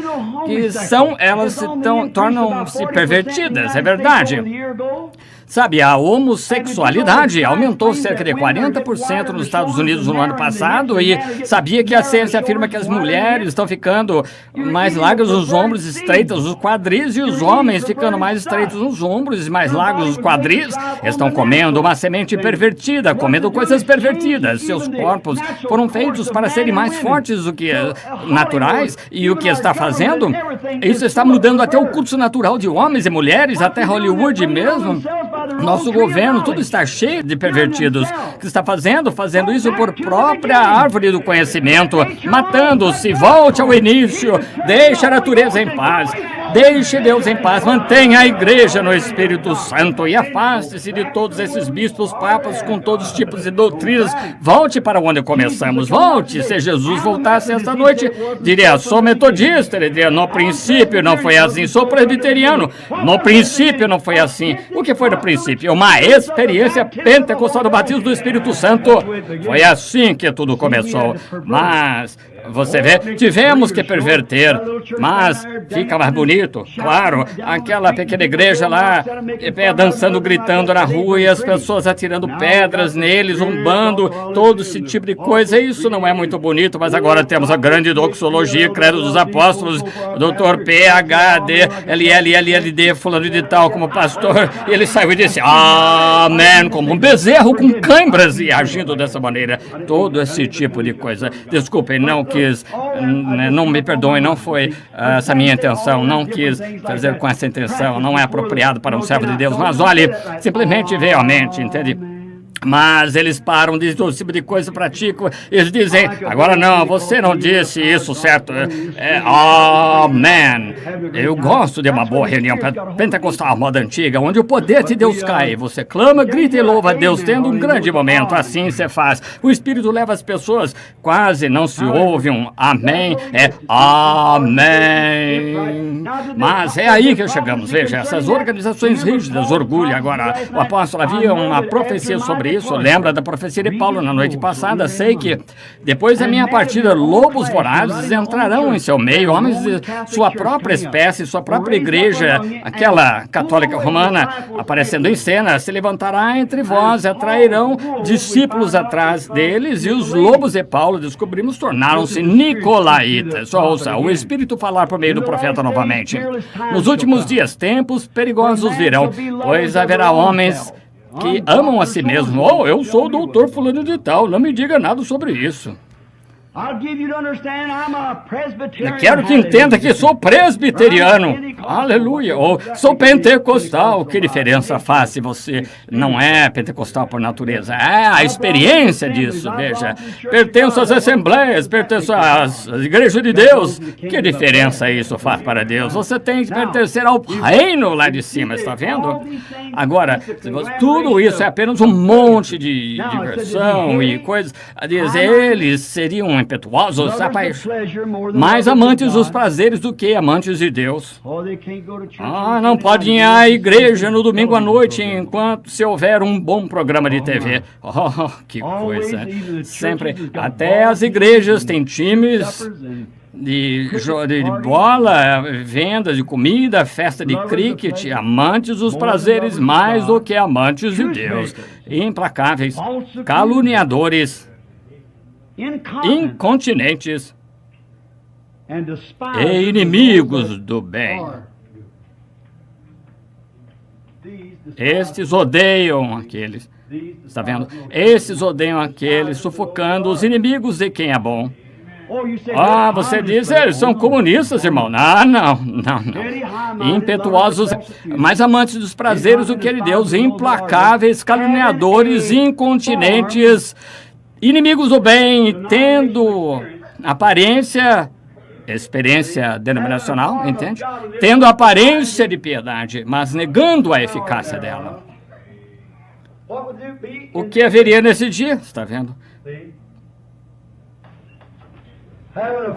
que elas tornam-se pervertidas. É verdade. Sabe, a homossexualidade aumentou cerca de 40% nos Estados Unidos no ano passado, e sabia que a ciência afirma que as mulheres estão ficando mais largas nos ombros, estreitas nos quadris, e os homens ficando mais estreitos nos ombros e mais largos nos quadris. Estão comendo uma semente pervertida, comendo coisas pervertidas. Seus corpos foram feitos para serem mais fortes do que naturais, e o que está fazendo? Isso está mudando até o curso natural de homens e mulheres, até Hollywood mesmo. Nosso governo, tudo está cheio de pervertidos que está fazendo isso por própria árvore do conhecimento, matando-se. Volte ao início, deixe a natureza em paz. Deixe Deus em paz, mantenha a igreja no Espírito Santo e afaste-se de todos esses bispos, papas com todos os tipos de doutrinas. Volte para onde começamos, volte. Se Jesus voltasse esta noite, diria, sou metodista. Ele diria, no princípio não foi assim. Sou presbiteriano, no princípio não foi assim. O que foi no princípio? Uma experiência pentecostal do batismo do Espírito Santo. Foi assim que tudo começou. Mas você vê, tivemos que perverter, mas fica mais bonito, claro, aquela pequena igreja lá, dançando, gritando na rua, e as pessoas atirando pedras neles, zombando, todo esse tipo de coisa. Isso não é muito bonito, mas agora temos a grande doxologia, credo dos apóstolos, Dr. PhD, LLLLD, fulano de tal, como pastor, e ele saiu e disse, amém, como um bezerro com câimbras, e agindo dessa maneira, todo esse tipo de coisa. Desculpem, não me perdoem, não foi essa minha intenção, não quis fazer com essa intenção, não é apropriado para um servo de Deus, mas olhe, simplesmente veio à mente, entende? Mas eles param de todo tipo de coisa, praticam. Eles dizem, agora não, você não disse isso, certo? Amém. Eu gosto de uma boa reunião pentecostal, moda antiga, onde o poder de Deus cai. Você clama, grita e louva a Deus, tendo um grande momento. Assim você faz. O Espírito leva as pessoas, quase não se ouve um amém. É amém. Mas é aí que chegamos. Veja, essas organizações rígidas, orgulho. Agora, o apóstolo havia uma profecia sobre isso. Lembra da profecia de Paulo na noite passada? Sei que depois da minha partida, lobos vorazes entrarão em seu meio, homens de sua própria espécie, sua própria igreja, aquela católica romana aparecendo em cena, se levantará entre vós, atrairão discípulos atrás deles, e os lobos de Paulo, descobrimos, tornaram-se nicolaítas. Ouça, o Espírito falar por meio do profeta novamente. Nos últimos dias, tempos perigosos virão, pois haverá homens que amam a si mesmo. Oh, eu sou o doutor fulano de tal, não me diga nada sobre isso. Eu quero que entenda que sou presbiteriano. Aleluia. Ou sou pentecostal. Que diferença faz se você não é pentecostal por natureza? É a experiência disso, veja. Pertenço às assembleias, pertenço às igrejas de Deus. Que diferença isso faz para Deus? Você tem que pertencer ao reino lá de cima, está vendo? Agora, tudo isso é apenas um monte de diversão e coisas. Eles seriam impetuosos, mais amantes dos prazeres do que amantes de Deus. Não podem ir à igreja no domingo à noite enquanto se houver um bom programa de TV. Oh, que coisa. Sempre, até as igrejas têm times de bola, vendas de comida, festa de cricket, amantes dos prazeres mais do que amantes de Deus. Implacáveis, caluniadores, incontinentes e inimigos do bem. Estes odeiam aqueles, está vendo? Estes odeiam aqueles, sufocando os inimigos de quem é bom. Você diz, eles são comunistas, irmão. Não. Impetuosos, mais amantes dos prazeres do que de Deus, implacáveis, caluniadores, incontinentes, inimigos do bem, tendo experiência denominacional, entende? Tendo aparência de piedade, mas negando a eficácia dela. O que haveria nesse dia? Está vendo?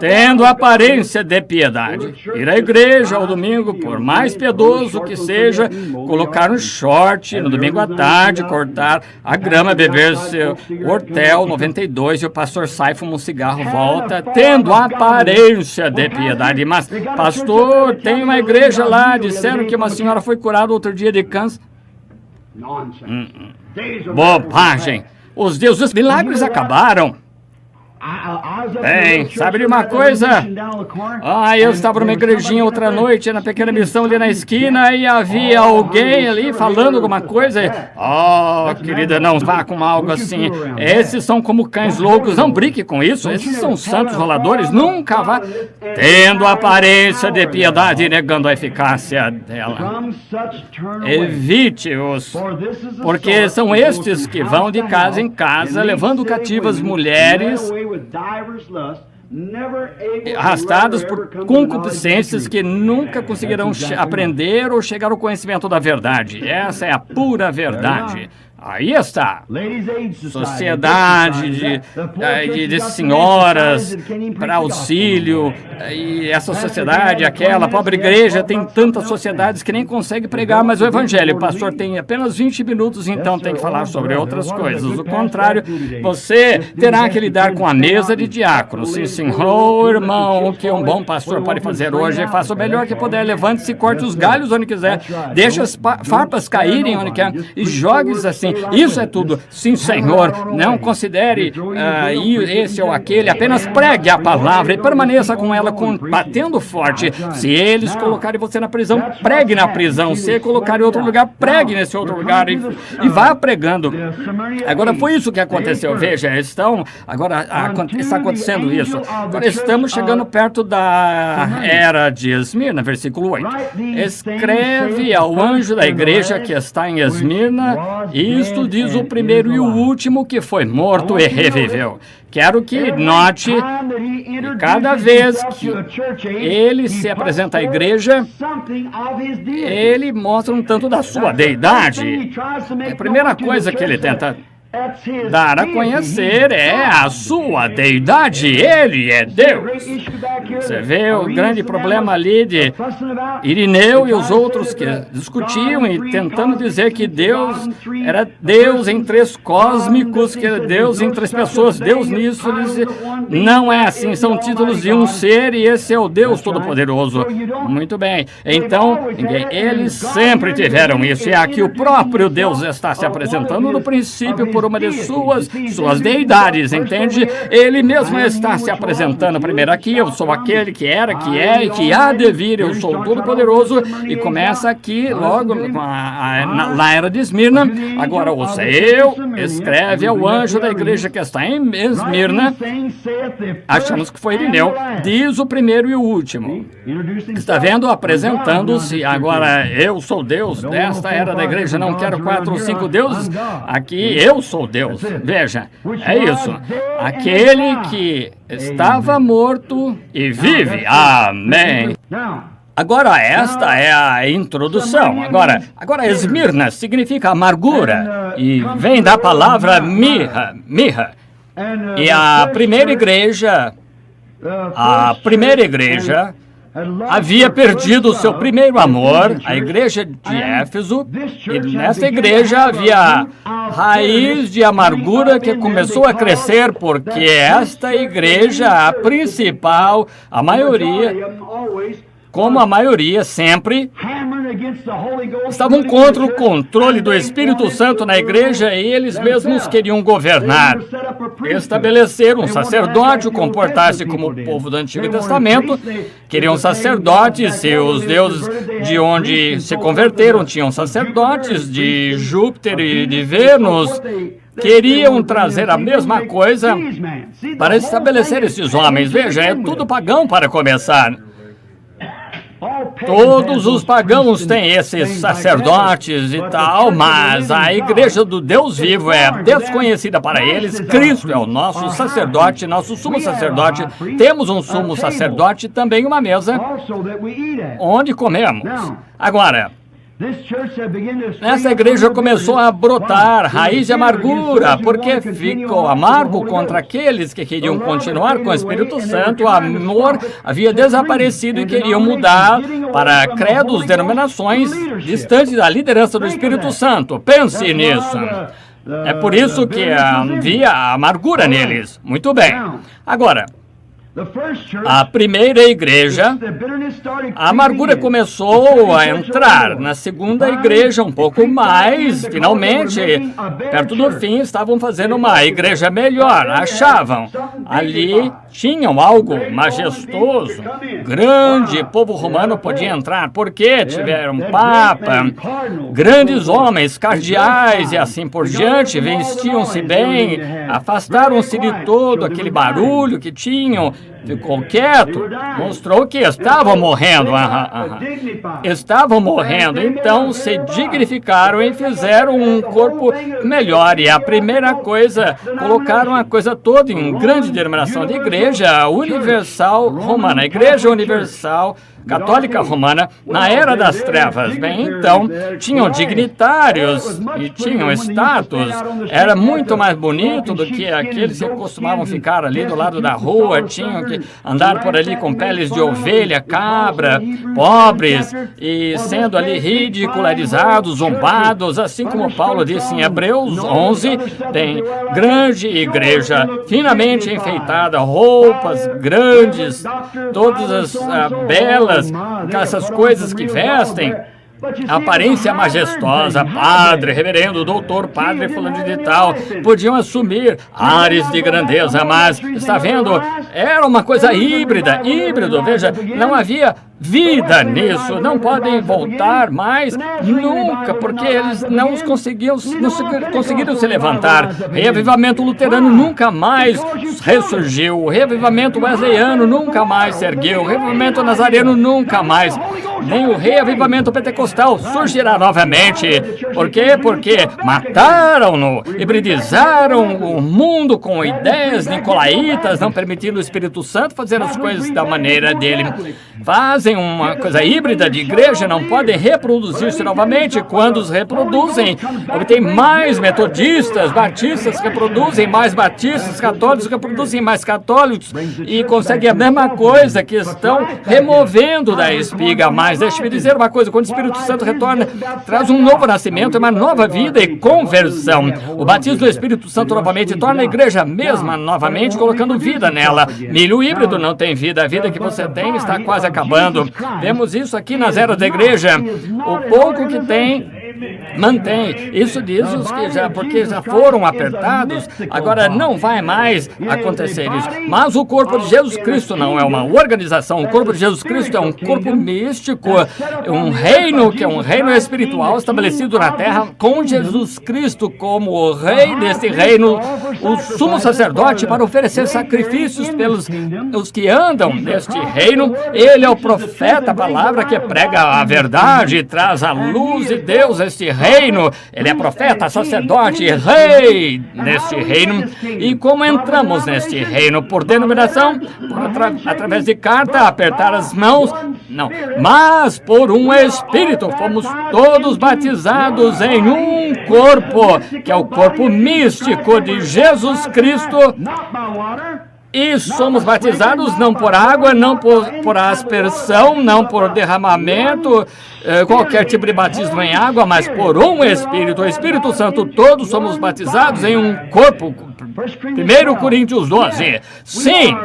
Tendo aparência de piedade, ir à igreja ao domingo, por mais piedoso que seja, colocar um short no domingo à tarde, cortar a grama, beber seu Hortel 92 e o pastor sai, fuma um cigarro, volta, tendo aparência de piedade. Mas, pastor, tem uma igreja lá, disseram que uma senhora foi curada outro dia de câncer. Bobagem! Os dias dos milagres acabaram. Bem, sabe de uma coisa? Eu estava numa igrejinha outra noite, na pequena missão ali na esquina, e havia alguém ali falando alguma coisa. Querida, não vá com algo assim. Esses são como cães loucos, não brinque com isso. Esses são santos roladores, nunca vá. Tendo aparência de piedade e negando a eficácia dela. Evite-os, porque são estes que vão de casa em casa, levando cativas mulheres, arrastados por concupiscências que nunca conseguirão aprender ou chegar ao conhecimento da verdade. Essa é a pura verdade. Aí está. Sociedade de senhoras para auxílio, e essa sociedade, aquela pobre igreja, tem tantas sociedades que nem consegue pregar mais o evangelho. O pastor tem apenas 20 minutos, então tem que falar sobre outras coisas. Do contrário, você terá que lidar com a mesa de diácono. Sim, senhor, irmão, o que um bom pastor pode fazer hoje? Faça o melhor que puder, levante-se e corte os galhos onde quiser, deixe as farpas caírem onde quer e jogue-os assim. Isso é tudo. Sim, Senhor, não considere esse ou aquele, apenas pregue a palavra e permaneça com ela, batendo forte. Se eles colocarem você na prisão, pregue na prisão. Se colocarem em outro lugar, pregue nesse outro lugar e vá pregando. Agora, foi isso que aconteceu. Veja, está acontecendo isso. Agora, estamos chegando perto da era de Esmirna, versículo 8. Escreve ao anjo da igreja que está em Esmirna, Cristo, diz o primeiro e o último, que foi morto e reviveu. Quero que note que cada vez que ele se apresenta à igreja, ele mostra um tanto da sua deidade. A primeira coisa que ele tenta dar a conhecer é a sua deidade. Ele é Deus. Você vê o grande problema ali de Irineu e os outros que discutiam e tentando dizer que Deus era Deus em três cósmicos, que era Deus em três pessoas, Deus nisso. Não é assim, são títulos de um ser e esse é o Deus Todo-Poderoso. Muito bem. Então, eles sempre tiveram isso. E aqui o próprio Deus está se apresentando no princípio por uma de suas deidades, entende? Ele mesmo está se apresentando primeiro aqui. Eu sou aquele que era, que é e que há de vir. Eu sou o Todo-Poderoso. E começa aqui logo na era de Esmirna. Agora ouça, eu escreve ao anjo da igreja que está em Esmirna. Achamos que foi Irineu. Diz o primeiro e o último. Está vendo? Apresentando-se. Agora, eu sou Deus desta era da igreja. Não quero 4 ou 5 deuses. Aqui, eu sou Deus. Veja, é isso. Aquele que estava morto e vive. Amém. Agora, esta é a introdução. Agora Esmirna significa amargura e vem da palavra mirra. E a primeira igreja havia perdido o seu primeiro amor, a igreja de Éfeso, e nessa igreja havia raiz de amargura que começou a crescer, porque esta igreja, a principal, a maioria, como a maioria sempre, estavam contra o controle do Espírito Santo na igreja e eles mesmos queriam governar. Estabelecer um sacerdote, comportar-se como o povo do Antigo Testamento, queriam sacerdotes e os deuses de onde se converteram tinham sacerdotes, de Júpiter e de Vênus. Queriam trazer a mesma coisa para estabelecer esses homens. Veja, é tudo pagão para começar. Todos os pagãos têm esses sacerdotes e tal, mas a igreja do Deus vivo é desconhecida para eles. Cristo é o nosso sacerdote, nosso sumo sacerdote. Temos um sumo sacerdote e também uma mesa onde comemos. Agora, essa igreja começou a brotar raiz de amargura, porque ficou amargo contra aqueles que queriam continuar com o Espírito Santo. O amor havia desaparecido e queriam mudar para credos, denominações distantes da liderança do Espírito Santo. Pense nisso. É por isso que havia amargura neles. Muito bem. Agora, a primeira igreja, a amargura começou a entrar. Na segunda igreja, um pouco mais, finalmente, perto do fim, estavam fazendo uma igreja melhor. Achavam, ali tinham algo majestoso, grande, o povo romano podia entrar, porque tiveram papa, grandes homens, cardeais e assim por diante, vestiam-se bem, afastaram-se de todo aquele barulho que tinham. Ficou quieto, mostrou que estavam morrendo. Estavam morrendo, então se dignificaram e fizeram um corpo melhor. E a primeira coisa, colocaram a coisa toda em grande denominação de igreja universal romana, Igreja Universal Católica Romana, na Era das Trevas. Bem, então, tinham dignitários e tinham status. Era muito mais bonito do que aqueles que costumavam ficar ali do lado da rua, tinham que andar por ali com peles de ovelha, cabra, pobres, e sendo ali ridicularizados, zombados, assim como Paulo disse em Hebreus 11, bem, grande igreja, finamente enfeitada, roupas grandes, todas as belas, essas coisas que vestem, aparência majestosa, padre, reverendo, doutor, padre, fulano de tal, podiam assumir ares de grandeza, mas, está vendo, era uma coisa híbrido, veja, não havia vida nisso, não podem voltar mais nunca, porque eles não conseguiram se levantar. O reavivamento luterano nunca mais ressurgiu, o reavivamento wesleyano nunca mais se ergueu, o reavivamento nazareno nunca mais. nem o reavivamento pentecostal surgirá novamente. Por quê? Porque mataram-no, hibridizaram o mundo com ideias nicolaítas, não permitindo o Espírito Santo fazer as coisas da maneira dele. Fazem uma coisa híbrida de igreja, não podem reproduzir-se novamente. Quando os reproduzem, obtém mais metodistas, batistas que reproduzem mais batistas, católicos que reproduzem mais católicos, e conseguem a mesma coisa, que estão removendo da espiga. Mas deixe-me dizer uma coisa: quando o Espírito Santo retorna, traz um novo nascimento, uma nova vida e conversão. O batismo do Espírito Santo novamente torna a igreja mesma novamente, colocando vida nela. Milho híbrido não tem vida. A vida que você tem está quase acabando. Vemos isso aqui nas eras da igreja. O pouco que tem, mantém. Isso diz os que porque já foram apertados, agora não vai mais acontecer isso. Mas o corpo de Jesus Cristo não é uma organização. O corpo de Jesus Cristo é um corpo místico, um reino que é um reino espiritual estabelecido na terra, com Jesus Cristo como o rei deste reino, o sumo sacerdote, para oferecer sacrifícios pelos os que andam neste reino. Ele é o profeta, a palavra que prega a verdade e traz a luz de Deus a este reino. Ele é profeta, sacerdote, rei neste reino. E como entramos neste reino? Por denominação, através de carta, apertar as mãos? Não, mas por um Espírito. Fomos todos batizados em um corpo, que é o corpo místico de Jesus Cristo. E somos batizados não por água, não por aspersão, não por derramamento, qualquer tipo de batismo em água, mas por um Espírito, o Espírito Santo. Todos somos batizados em um corpo. 1 Coríntios 12. Sim,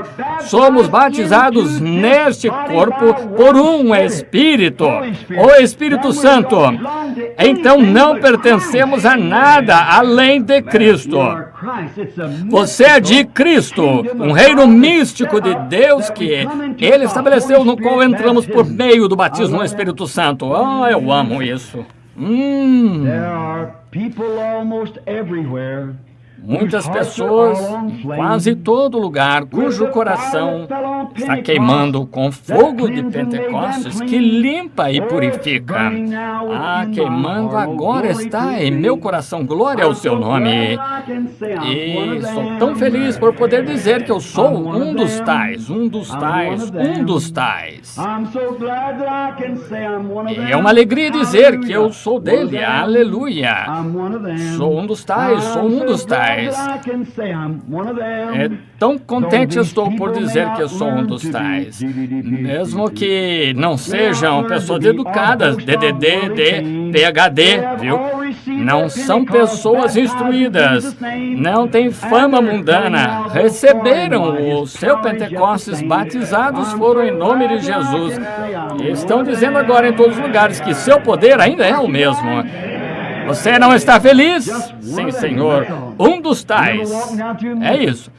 somos batizados neste corpo por um Espírito, o Espírito Santo. Então não pertencemos a nada além de Cristo. Você é de Cristo, um reino místico de Deus que Ele estabeleceu, no qual entramos por meio do batismo no Espírito Santo. Oh, eu amo isso. Muitas pessoas, em quase todo lugar, cujo coração está queimando com fogo de Pentecostes, que limpa e purifica. Queimando agora está em meu coração. Glória ao seu nome. E sou tão feliz por poder dizer que eu sou um dos tais. E é uma alegria dizer que eu sou dele. Aleluia. Sou um dos tais. É tão contente estou por dizer que eu sou um dos tais. Mesmo que não sejam pessoas educadas, DDD, PhD, viu? Não são pessoas instruídas, não têm fama mundana, receberam o seu Pentecostes, batizados foram em nome de Jesus. E estão dizendo agora em todos os lugares que seu poder ainda é o mesmo. Você não está feliz? Sim, Senhor. Um dos tais. É isso.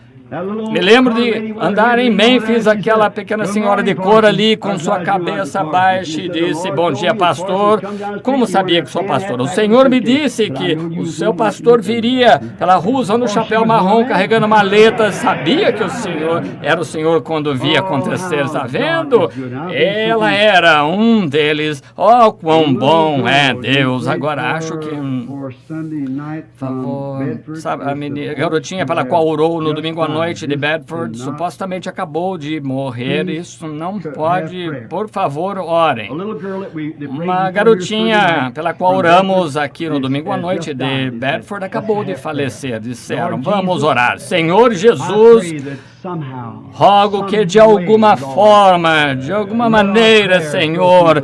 Me lembro de andar em Memphis, aquela pequena senhora de cor ali com sua cabeça baixa e disse: bom dia, pastor. Como sabia que sou pastor? O Senhor me disse que o seu pastor viria pela rua usando um chapéu marrom, carregando maletas. Sabia que o Senhor era o Senhor quando via acontecer, está vendo? Ela era um deles. Oh, quão bom é Deus. Agora acho que sabe, a garotinha pela qual orou no domingo à noite de Bedford supostamente acabou de morrer. Isso não pode. Por favor, orem. Uma garotinha pela qual oramos aqui no domingo à noite de Bedford acabou de falecer. Disseram: vamos orar. Senhor Jesus, rogo que de alguma forma, de alguma maneira, Senhor,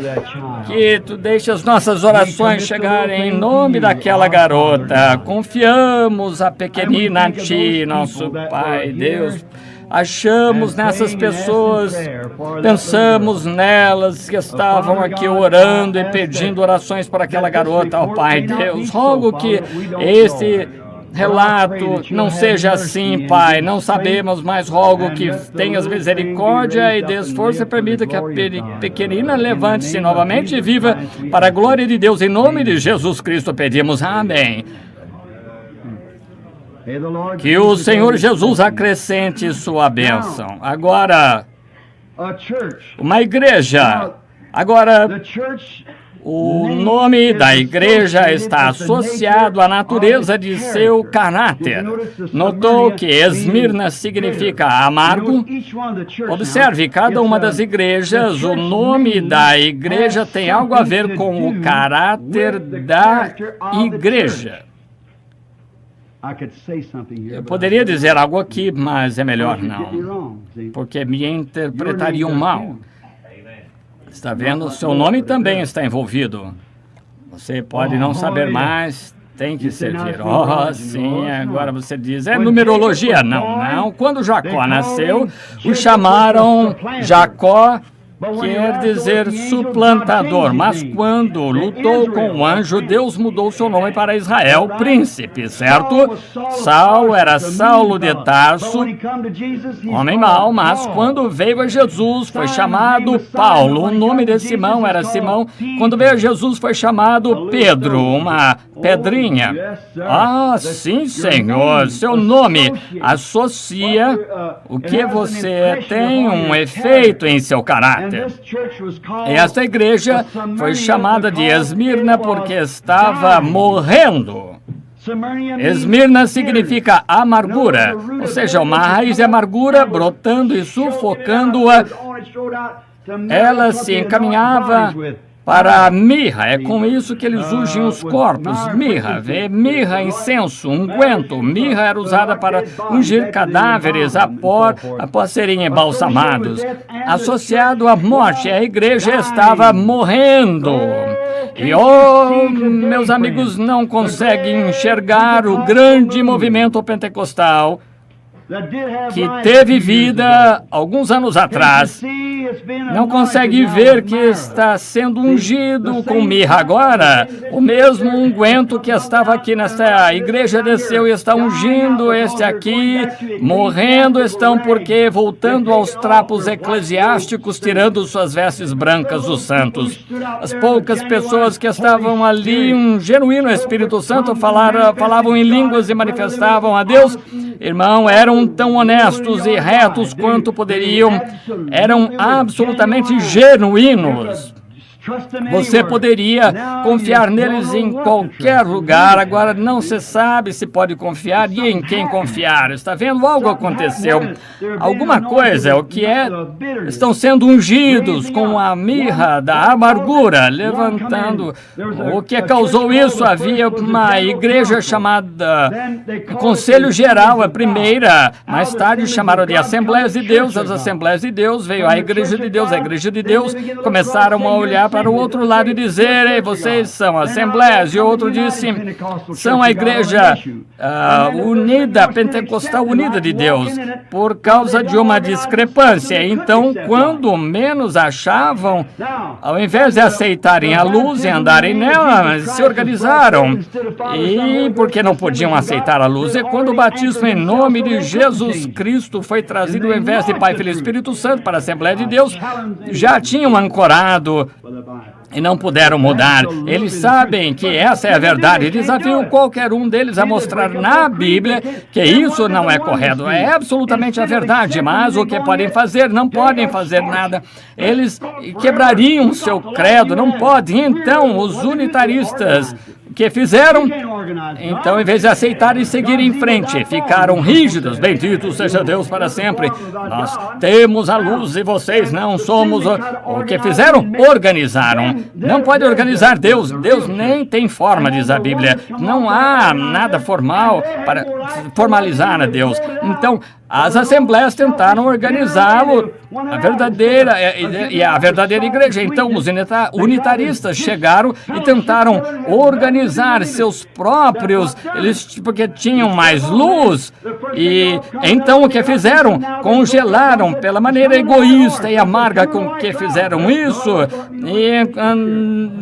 que Tu deixe as nossas orações chegarem em nome daquela garota. Confiamos a pequenina a Ti, nosso Pai, Deus. Achamos nessas pessoas, pensamos nelas que estavam aqui orando e pedindo orações para aquela garota, ó Pai Deus. Rogo que esse relato não seja assim, Pai. Não sabemos, mas rogo que tenhas misericórdia e dês força e permita que a pequenina levante-se novamente e viva para a glória de Deus. Em nome de Jesus Cristo pedimos. Amém. Que o Senhor Jesus acrescente sua bênção. Agora, uma igreja Agora, o nome da igreja está associado à natureza de seu caráter. Notou que Esmirna significa amargo? Observe, cada uma das igrejas, o nome da igreja tem algo a ver com o caráter da igreja. Eu poderia dizer algo aqui, mas é melhor não, porque me interpretariam mal. Está vendo? Seu nome também está envolvido. Você pode não saber mais, tem que servir. Oh, sim, agora você diz, é numerologia. Não. Quando Jacó nasceu, o chamaram Jacó, quer dizer suplantador, mas quando lutou com o anjo, Deus mudou seu nome para Israel, príncipe, certo? Saulo era Saulo de Tarso, homem mau, mas quando veio a Jesus, foi chamado Paulo. O nome de Simão era Simão. Quando veio a Jesus, foi chamado Pedro, uma pedrinha. Ah, sim, Senhor, seu nome associa o que você tem, um efeito em seu caráter. Esta igreja foi chamada de Esmirna porque estava morrendo. Esmirna significa amargura, ou seja, uma raiz de amargura brotando e sufocando-a. Ela se encaminhava para a mirra. É com isso que eles ungem os corpos. Mirra, incenso, unguento. Mirra era usada para ungir cadáveres após serem embalsamados. Associado à morte, a igreja estava morrendo. E, meus amigos, não conseguem enxergar o grande movimento pentecostal que teve vida alguns anos atrás. Não consegue ver que está sendo ungido com mirra agora. O mesmo unguento que estava aqui nesta igreja desceu e está ungindo este aqui. Morrendo estão porque voltando aos trapos eclesiásticos, tirando suas vestes brancas dos santos. As poucas pessoas que estavam ali, um genuíno Espírito Santo, falavam em línguas e manifestavam a Deus. Irmão, eram tão honestos e retos quanto poderiam. Eram absolutamente genuínos. Você poderia confiar neles em qualquer lugar. Agora não se sabe se pode confiar e em quem confiar. Está vendo? Algo aconteceu. Alguma coisa, o que é? Estão sendo ungidos com a mirra da amargura, levantando. O que causou isso? Havia uma igreja chamada Conselho Geral, a primeira. Mais tarde chamaram de Assembleias de Deus. As Assembleias de Deus, veio a Igreja de Deus. A Igreja de Deus começaram a olhar para o outro lado e dizer, ei, vocês são assembleias. E o outro disse, são a igreja unida, pentecostal unida de Deus, por causa de uma discrepância. Então, quando menos achavam, ao invés de aceitarem a luz e andarem nela, se organizaram. E porque não podiam aceitar a luz, é quando o batismo em nome de Jesus Cristo foi trazido ao invés de Pai, Filho e Espírito Santo para a Assembleia de Deus, já tinham ancorado e não puderam mudar. Eles sabem que essa é a verdade. Desafiam qualquer um deles a mostrar na Bíblia que isso não é correto. É absolutamente a verdade, mas o que podem fazer? Não podem fazer nada. Eles quebrariam seu credo, não podem. Então, os unitaristas que fizeram? Então, em vez de aceitar e seguir em frente, ficaram rígidos. Bendito seja Deus para sempre. Nós temos a luz e vocês não somos. O que fizeram? Organizaram. Não pode organizar Deus. Deus nem tem forma, diz a Bíblia. Não há nada formal para formalizar a Deus. Então, as assembleias tentaram organizá-lo, a verdadeira igreja. Então, os unitaristas chegaram e tentaram organizar seus próprios, porque tinham mais luz. E então o que fizeram? Congelaram pela maneira egoísta e amarga com que fizeram isso e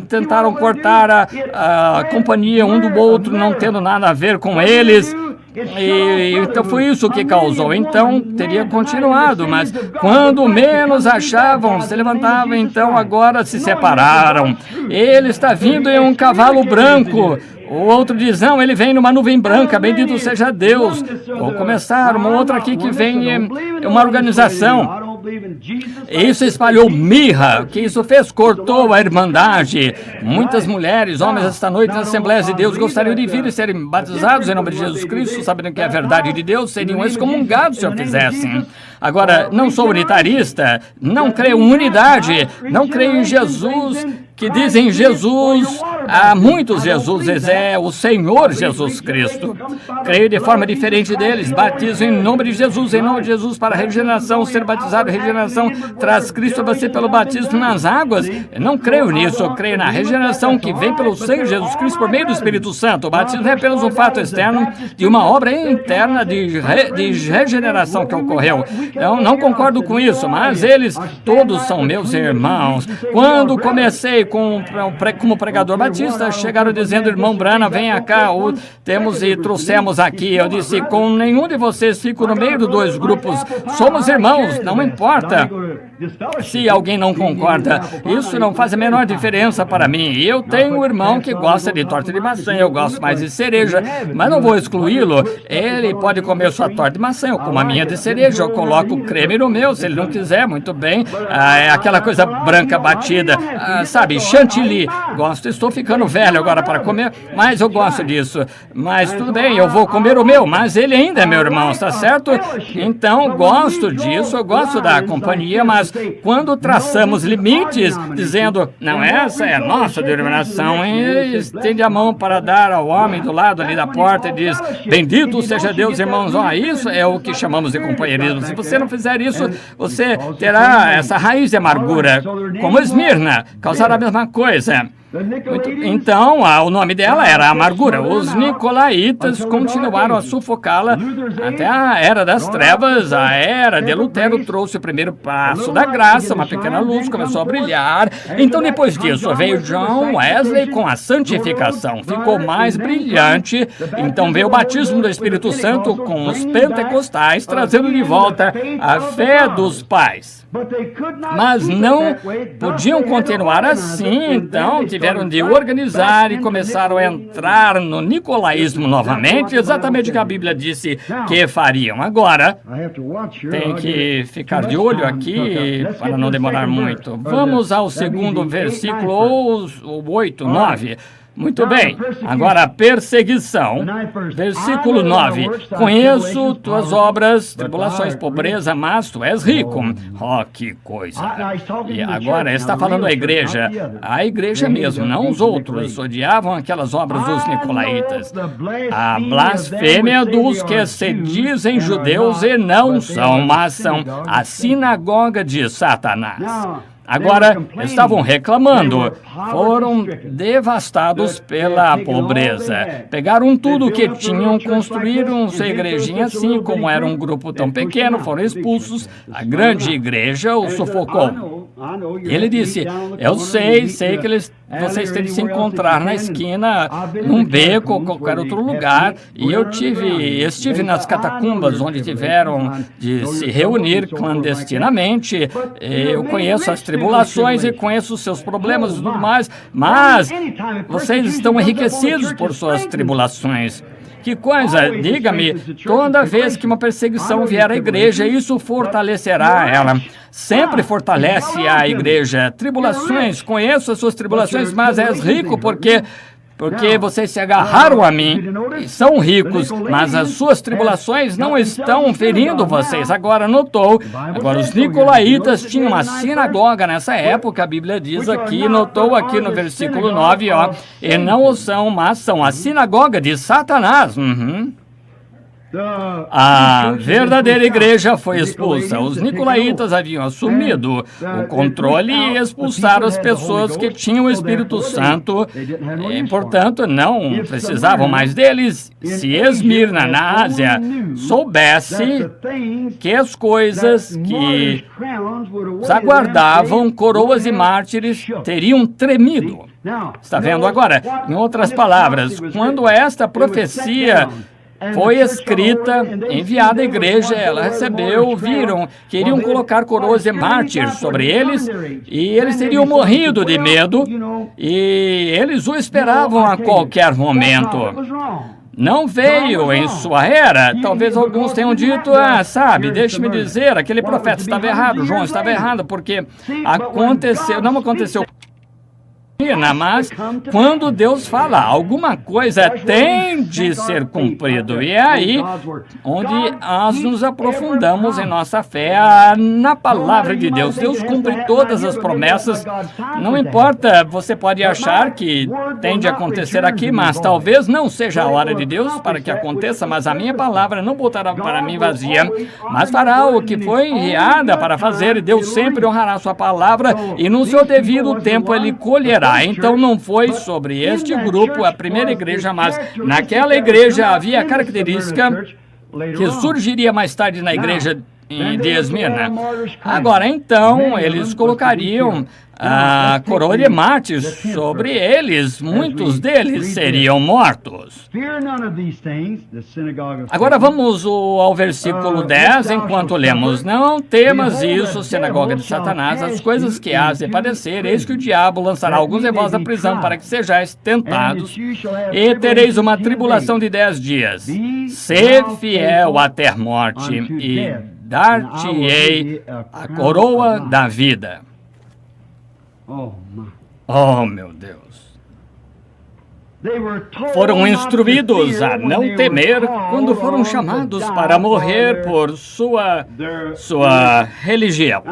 tentaram cortar a companhia um do outro, não tendo nada a ver com eles. E então foi isso que causou. Então teria continuado, mas quando menos achavam, se levantavam. Então agora se separaram. Ele está vindo em um cavalo branco. O outro diz, não, ele vem numa nuvem branca, bendito seja Deus. Vou começar uma outra aqui que vem, uma organização. Isso espalhou mirra, que isso fez, cortou a irmandade. Muitas mulheres, homens, esta noite nas Assembleias de Deus gostariam de vir e serem batizados em nome de Jesus Cristo, sabendo que é a verdade de Deus, seriam excomungados se o fizessem. Agora, não sou unitarista, não creio em unidade, não creio em Jesus, que dizem Jesus, há muitos Jesuses, é o Senhor Jesus Cristo. Creio de forma diferente deles, batizo em nome de Jesus para a regeneração, ser batizado em regeneração, traz Cristo a você pelo batismo nas águas. Eu não creio nisso, eu creio na regeneração que vem pelo sangue de Jesus Cristo por meio do Espírito Santo. O batismo é apenas um fato externo de uma obra interna de regeneração que ocorreu. Eu não concordo com isso, mas eles todos são meus irmãos. Quando comecei como pregador batista, chegaram dizendo, irmão Branham, venha cá, temos e trouxemos aqui. Eu disse, com nenhum de vocês fico no meio dos dois grupos, somos irmãos, não importa se alguém não concorda, isso não faz a menor diferença para mim. Eu tenho um irmão que gosta de torta de maçã, eu gosto mais de cereja, mas não vou excluí-lo. Ele pode comer sua torta de maçã, eu como a minha de cereja, eu coloco creme no meu, se ele não quiser, muito bem. É aquela coisa branca batida, sabe, chantilly. Gosto, estou ficando velho agora para comer, mas eu gosto disso. Mas tudo bem, eu vou comer o meu, mas ele ainda é meu irmão, está certo? Então, gosto disso, eu gosto da companhia, mas quando traçamos limites, dizendo, não, essa é a nossa denominação, e estende a mão para dar ao homem do lado ali da porta e diz, bendito seja Deus, irmãos, isso é o que chamamos de companheirismo. Se você não fizer isso, você terá essa raiz de amargura, como Esmirna, causará a mesma coisa. Então, o nome dela era Amargura. Os nicolaítas continuaram a sufocá-la até a Era das Trevas. A Era de Lutero trouxe o primeiro passo da graça, uma pequena luz começou a brilhar. Então, depois disso, veio John Wesley com a santificação. Ficou mais brilhante. Então, veio o batismo do Espírito Santo com os pentecostais, trazendo de volta a fé dos pais. Mas não podiam continuar assim, então tiveram de organizar e começaram a entrar no nicolaísmo novamente, exatamente o que a Bíblia disse que fariam. Agora, tem que ficar de olho aqui para não demorar muito. Vamos ao segundo versículo, ou 8, 9. Muito bem, agora a perseguição, versículo 9, conheço tuas obras, tribulações, pobreza, mas tu és rico. Oh, que coisa. E agora está falando a igreja mesmo, não os outros, odiavam aquelas obras dos nicolaítas. A blasfêmia dos que se dizem judeus e não são, mas são a sinagoga de Satanás. Agora, estavam reclamando, foram devastados pela pobreza. Pegaram tudo o que tinham, construíram sua igrejinha assim, como era um grupo tão pequeno, foram expulsos, a grande igreja os sufocou. Ele disse, eu sei que vocês têm de se encontrar na esquina, num beco ou qualquer outro lugar, e eu estive nas catacumbas onde tiveram de se reunir clandestinamente. Eu conheço as tribulações e conheço os seus problemas e tudo mais, mas vocês estão enriquecidos por suas tribulações. Que coisa, diga-me, toda vez que uma perseguição vier à igreja, isso fortalecerá ela. Sempre fortalece a igreja. Tribulações, conheço as suas tribulações, mas és rico porque vocês se agarraram a mim e são ricos, mas as suas tribulações não estão ferindo vocês. Agora os nicolaítas tinham uma sinagoga nessa época, a Bíblia diz aqui, notou aqui no versículo 9, e não o são, mas são a sinagoga de Satanás. A verdadeira igreja foi expulsa. Os nicolaítas haviam assumido o controle e expulsaram as pessoas que tinham o Espírito Santo e, portanto, não precisavam mais deles. Se Esmirna, na Ásia, soubesse que as coisas que os aguardavam, coroas e mártires, teriam tremido. Está vendo agora? Em outras palavras, quando esta profecia foi escrita, enviada à igreja, ela recebeu, queriam colocar coroas de mártires sobre eles, e eles teriam morrido de medo, e eles o esperavam a qualquer momento. não veio em sua era. Talvez alguns tenham dito, sabe, deixe-me dizer, aquele profeta estava errado, João estava errado, porque não aconteceu. Mas quando Deus fala, alguma coisa tem de ser cumprido. E é aí onde nós nos aprofundamos em nossa fé na palavra de Deus. Deus cumpre todas as promessas. Não importa, você pode achar que tem de acontecer aqui, mas talvez não seja a hora de Deus para que aconteça, mas a minha palavra não voltará para mim vazia, mas fará o que foi enviada para fazer, e Deus sempre honrará sua palavra, e no seu devido tempo Ele colherá. Então não foi sobre este grupo, a primeira igreja, mas naquela igreja havia a característica que surgiria mais tarde na igreja de Esmirna. Agora, então, eles colocariam a coroa de mártires sobre eles. Muitos deles seriam mortos. Agora vamos ao versículo 10, enquanto lemos. Não temas isso, sinagoga de Satanás, as coisas que hás de padecer, eis que o diabo lançará alguns de vós na prisão para que sejais tentados, e tereis uma tribulação de 10 dias. Sê fiel até a morte, e dar-te-ei a coroa da vida. Oh, meu Deus. Foram instruídos a não temer quando foram chamados para morrer por sua religião.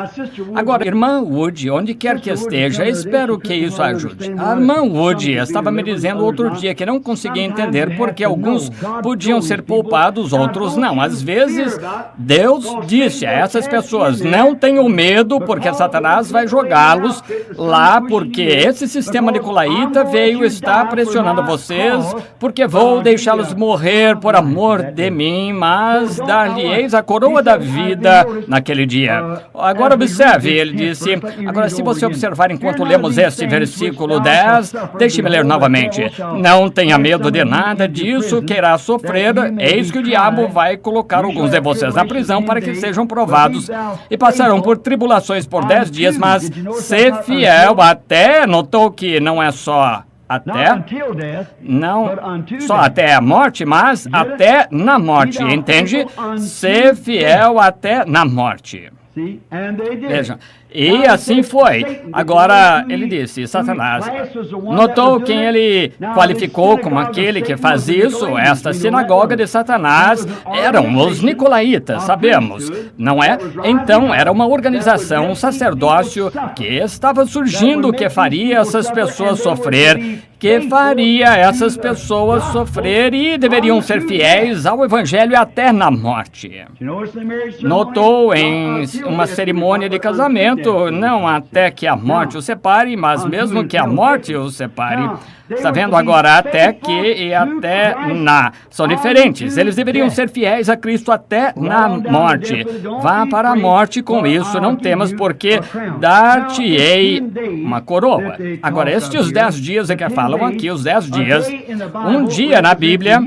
Agora, irmã Wood, onde quer que esteja, espero que isso ajude. A irmã Wood estava me dizendo outro dia que não conseguia entender porque alguns podiam ser poupados, outros não. Às vezes, Deus disse a essas pessoas, não tenham medo porque Satanás vai jogá-los lá, porque esse sistema nicolaíta veio estar pressionando vocês, porque vou deixá-los morrer por amor de mim, mas dar-lhe-eis a coroa da vida naquele dia. Agora observe, ele disse, agora se você observar enquanto lemos este versículo 10, deixe-me ler novamente. Não tenha medo de nada disso que irá sofrer, eis que o diabo vai colocar alguns de vocês na prisão para que sejam provados e passarão por tribulações por 10 dias, mas ser fiel até, notou que não é só até, não só até a morte, mas até na morte, entende? Ser fiel até na morte. Veja, e assim foi. Agora, ele disse, Satanás notou quem ele qualificou como aquele que faz isso. Esta sinagoga de Satanás eram os nicolaítas, sabemos, não é? Então, era uma organização, um sacerdócio que estava surgindo que faria essas pessoas sofrer, e deveriam ser fiéis ao Evangelho até na morte. Notou em uma cerimônia de casamento, não até que a morte os separe, mas mesmo que a morte os separe. Está vendo agora, até que e até na. São diferentes. Eles deveriam ser fiéis a Cristo até na morte. Vá para a morte com isso, não temas, porque dar-te-ei uma coroa. Agora, estes 10 dias é que falam aqui, os 10 dias. Um dia na Bíblia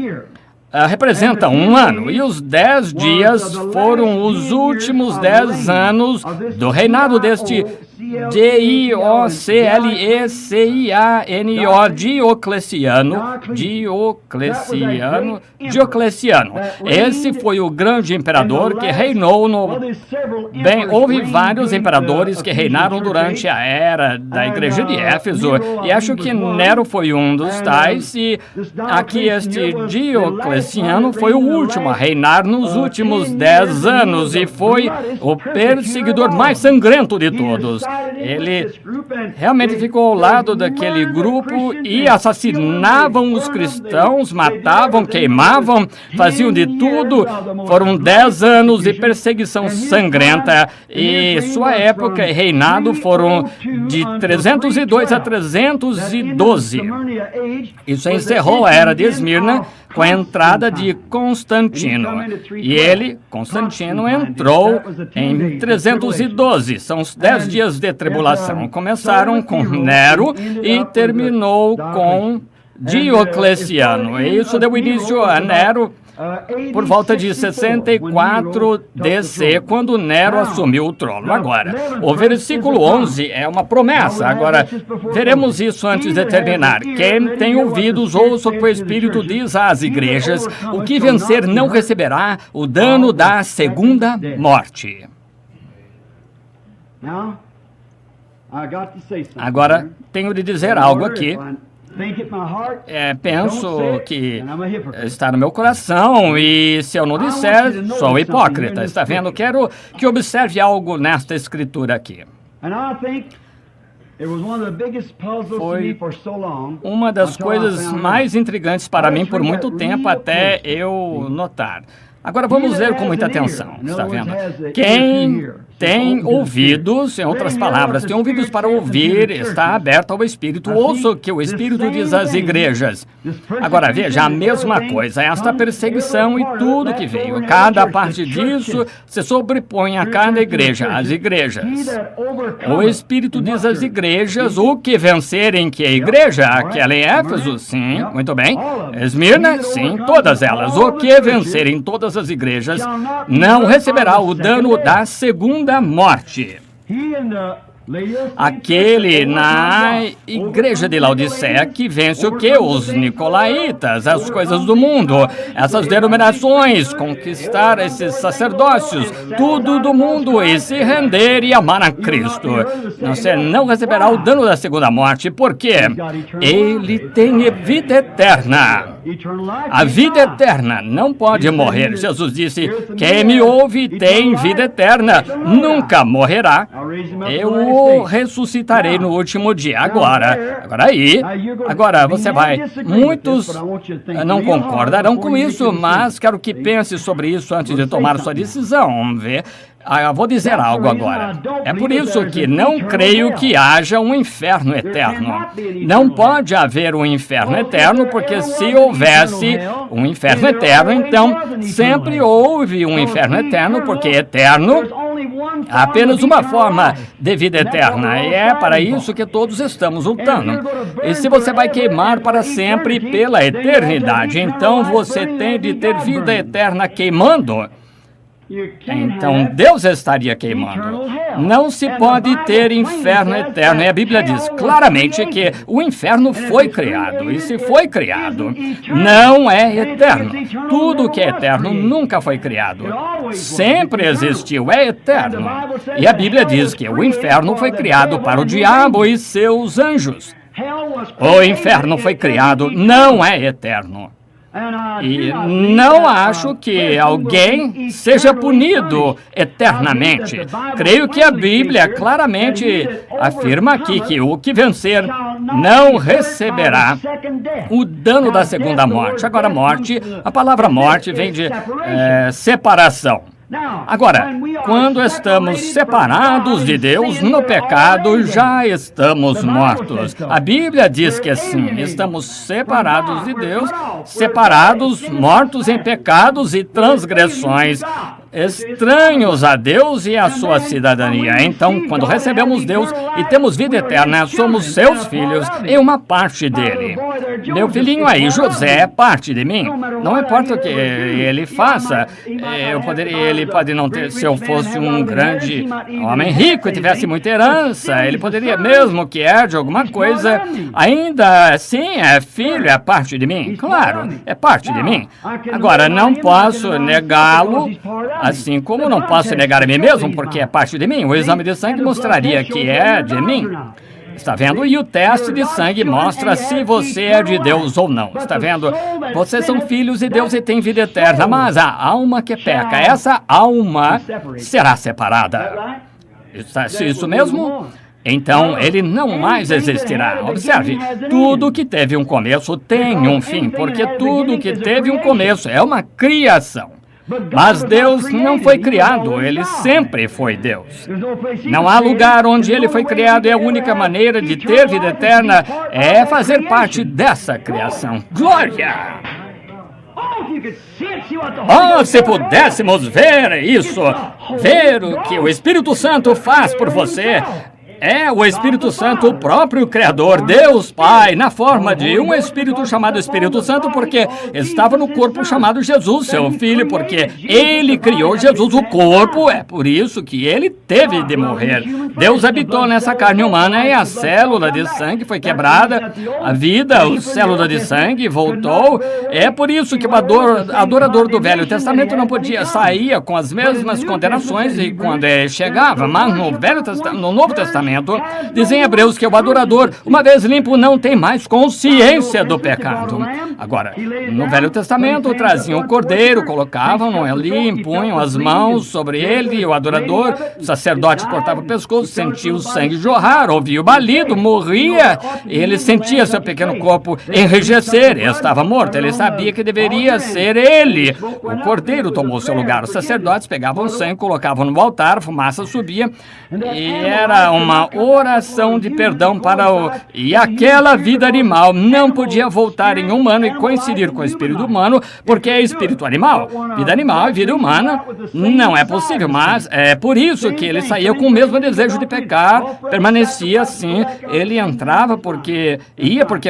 representa um ano, e os 10 dias foram os últimos 10 anos do reinado deste Diocleciano. Esse foi o grande imperador que reinou no... Bem, houve vários imperadores que reinaram durante a era da igreja de Éfeso, e acho que Nero foi um dos tais, e aqui este Diocleciano foi o último a reinar nos últimos 10 anos, e foi o perseguidor mais sangrento de todos. Ele realmente ficou ao lado daquele grupo e assassinavam os cristãos, matavam, queimavam, faziam de tudo. Foram 10 anos de perseguição sangrenta, e sua época e reinado foram de 302 a 312. Isso encerrou a era de Esmirna com a entrada de Constantino. E ele, Constantino, entrou em 312. São os 10 dias de tribulação. Começaram com Nero e terminou com Diocleciano. E isso deu início a Nero. por volta de 64 DC, quando Nero assumiu o trono. Agora, o versículo 11 é uma promessa. Agora, veremos isso antes de terminar. Quem tem ouvidos, ouça o que o Espírito diz às igrejas. O que vencer não receberá o dano da segunda morte. Agora, tenho de dizer algo aqui. Penso que está no meu coração, e se eu não disser, sou hipócrita. Está vendo? Quero que observe algo nesta escritura aqui. Foi uma das coisas mais intrigantes para mim por muito tempo, até eu notar. Agora vamos ver com muita atenção, está vendo? Quem tem ouvidos, em outras palavras, tem ouvidos para ouvir, está aberto ao Espírito. Ouça o que o Espírito diz às igrejas. Agora veja, a mesma coisa, esta perseguição e tudo que veio, cada parte disso se sobrepõe a cada igreja, às igrejas. O Espírito diz às igrejas o que vencerem, que a igreja, aquela em Éfeso, sim, muito bem. Esmirna, sim, todas elas. O que vencerem todas as igrejas não receberá o dano da segunda morte. Aquele na igreja de Laodiceia que vence o que? Os nicolaítas, as coisas do mundo, essas denominações, conquistar esses sacerdócios, tudo do mundo, e se render e amar a Cristo. Você não receberá o dano da segunda morte, porque ele tem vida eterna. A vida eterna não pode morrer. Jesus disse: quem me ouve tem vida eterna, nunca morrerá. Eu o ressuscitarei no último dia. Agora você vai. Muitos não concordarão com isso, mas quero que pense sobre isso antes de tomar sua decisão. Vamos ver. Vou dizer algo agora. É por isso que não creio que haja um inferno eterno. Não pode haver um inferno eterno, porque se houvesse um inferno eterno, então sempre houve um inferno eterno, porque eterno há apenas uma forma de vida eterna, e é para isso que todos estamos lutando. E se você vai queimar para sempre pela eternidade, então você tem de ter vida eterna queimando. Então Deus estaria queimando. Não se pode ter inferno eterno. E a Bíblia diz claramente que o inferno foi criado. E se foi criado, não é eterno. Tudo que é eterno nunca foi criado. Sempre existiu, é eterno. E a Bíblia diz que o inferno foi criado para o diabo e seus anjos. O inferno foi criado, não é eterno. E não acho que alguém seja punido eternamente. Creio que a Bíblia claramente afirma aqui que o que vencer não receberá o dano da segunda morte. Agora, morte, a palavra morte vem de separação. Agora, quando estamos separados de Deus no pecado, já estamos mortos. A Bíblia diz que sim, estamos separados de Deus, separados, mortos em pecados e transgressões, estranhos a Deus e a sua cidadania. Então, quando recebemos Deus e temos vida eterna, somos seus filhos e uma parte dele. Meu filhinho aí, José, é parte de mim. Não importa o que ele faça, ele pode não ter, se eu fosse um grande homem rico e tivesse muita herança, ele poderia, mesmo que herde alguma coisa, ainda assim é filho, é parte de mim. Claro, é parte de mim. Agora, não posso negá-lo, assim como não posso negar a mim mesmo, porque é parte de mim. O exame de sangue mostraria que é de mim. Está vendo? E o teste de sangue mostra se você é de Deus ou não. Está vendo? Vocês são filhos de Deus e têm vida eterna, mas a alma que peca, essa alma será separada. Isso mesmo? Então, ele não mais existirá. Observe, tudo que teve um começo tem um fim, porque tudo que teve um começo é uma criação. Mas Deus não foi criado, Ele sempre foi Deus. Não há lugar onde Ele foi criado, e a única maneira de ter vida eterna é fazer parte dessa criação. Glória! Oh, se pudéssemos ver isso, ver o que o Espírito Santo faz por você. É o Espírito Santo, o próprio Criador, Deus Pai, na forma de um Espírito chamado Espírito Santo, porque estava no corpo chamado Jesus, seu Filho, porque ele criou Jesus, o corpo, é por isso que ele teve de morrer. Deus habitou nessa carne humana e a célula de sangue foi quebrada, a vida, a célula de sangue voltou. É por isso que o adorador do Velho Testamento não podia sair com as mesmas condenações e quando chegava, mas no Novo Testamento, diz em Hebreus que o adorador, uma vez limpo, não tem mais consciência do pecado. Agora, no Velho Testamento, traziam o cordeiro, colocavam ali, impunham as mãos sobre ele, e o adorador, o sacerdote cortava o pescoço, sentia o sangue jorrar, ouvia o balido, morria, ele sentia seu pequeno corpo enrijecer, estava morto, ele sabia que deveria ser ele. O cordeiro tomou seu lugar, os sacerdotes pegavam o sangue, colocavam no altar, a fumaça subia, e era uma oração de perdão para o... E aquela vida animal não podia voltar em humano e coincidir com o espírito humano, porque é espírito animal. Vida animal e vida humana não é possível, mas é por isso que ele saía com o mesmo desejo de pecar, permanecia assim, ele entrava porque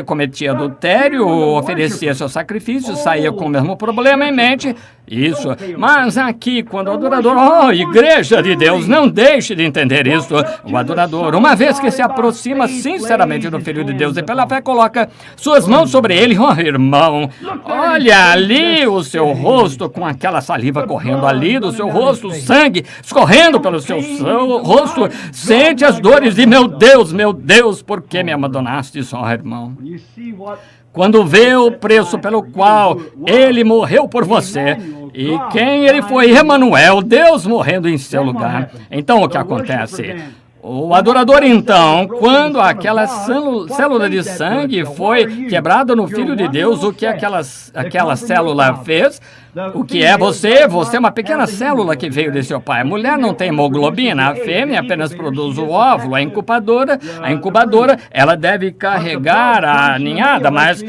cometia adultério, oferecia seu sacrifício, saía com o mesmo problema em mente. Isso, mas aqui, quando o adorador, igreja de Deus, não deixe de entender isso. O adorador, uma vez que se aproxima sinceramente do Filho de Deus e pela fé coloca suas mãos sobre ele, irmão, olha ali o seu rosto com aquela saliva correndo ali do seu rosto, o sangue escorrendo pelo seu rosto, sente as dores de meu Deus, por que me abandonaste só, irmão? Quando vê o preço pelo qual ele morreu por você e quem ele foi, Emanuel, Deus morrendo em seu lugar. Então o que acontece? O adorador, então, quando aquela célula de sangue foi quebrada no Filho de Deus, o que aquela célula fez? O que é você? Você é uma pequena célula que veio de seu pai. A mulher não tem hemoglobina, a fêmea apenas produz o óvulo. A incubadora, ela deve carregar a ninhada, mas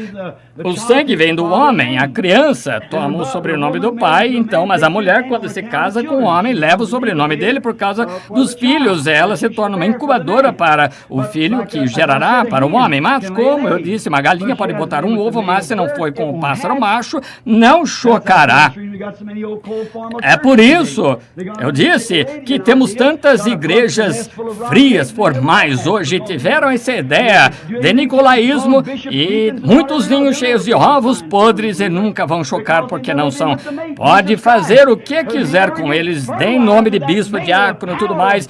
o sangue vem do homem. A criança toma o sobrenome do pai, então, mas a mulher, quando se casa com o homem, leva o sobrenome dele por causa dos filhos. Ela se torna uma incubadora para o filho que gerará para o homem. Mas, como eu disse, uma galinha pode botar um ovo, mas se não foi com o pássaro macho, não chocará. É por isso, eu disse, que temos tantas igrejas frias, formais hoje, tiveram essa ideia de nicolaísmo e muitos ninhos cheios de ovos podres e nunca vão chocar porque não são. Pode fazer o que quiser com eles, em nome de bispo, diácono e tudo mais.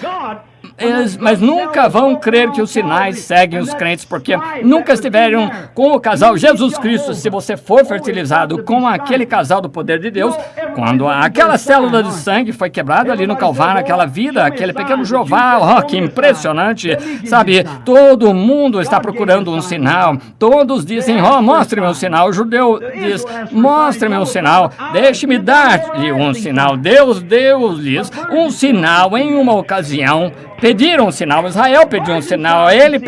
Mas nunca vão crer que os sinais seguem os crentes, porque nunca estiveram com o casal Jesus Cristo. Se você for fertilizado com aquele casal do poder de Deus, quando aquela célula de sangue foi quebrada ali no Calvário, aquela vida, aquele pequeno Jeová, que impressionante, sabe? Todo mundo está procurando um sinal. Todos dizem, mostre-me um sinal. O judeu diz, mostre-me um sinal. Deixe-me dar-lhe um sinal. Deus deu-lhes um sinal em uma ocasião. Pediram um sinal, Israel pediu um sinal, ele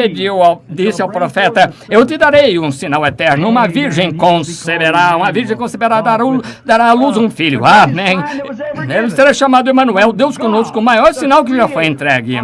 disse ao profeta, eu te darei um sinal eterno, uma virgem conceberá, dará à luz um filho, amém. Ele será chamado Emanuel, Deus conosco, o maior sinal que já foi entregue.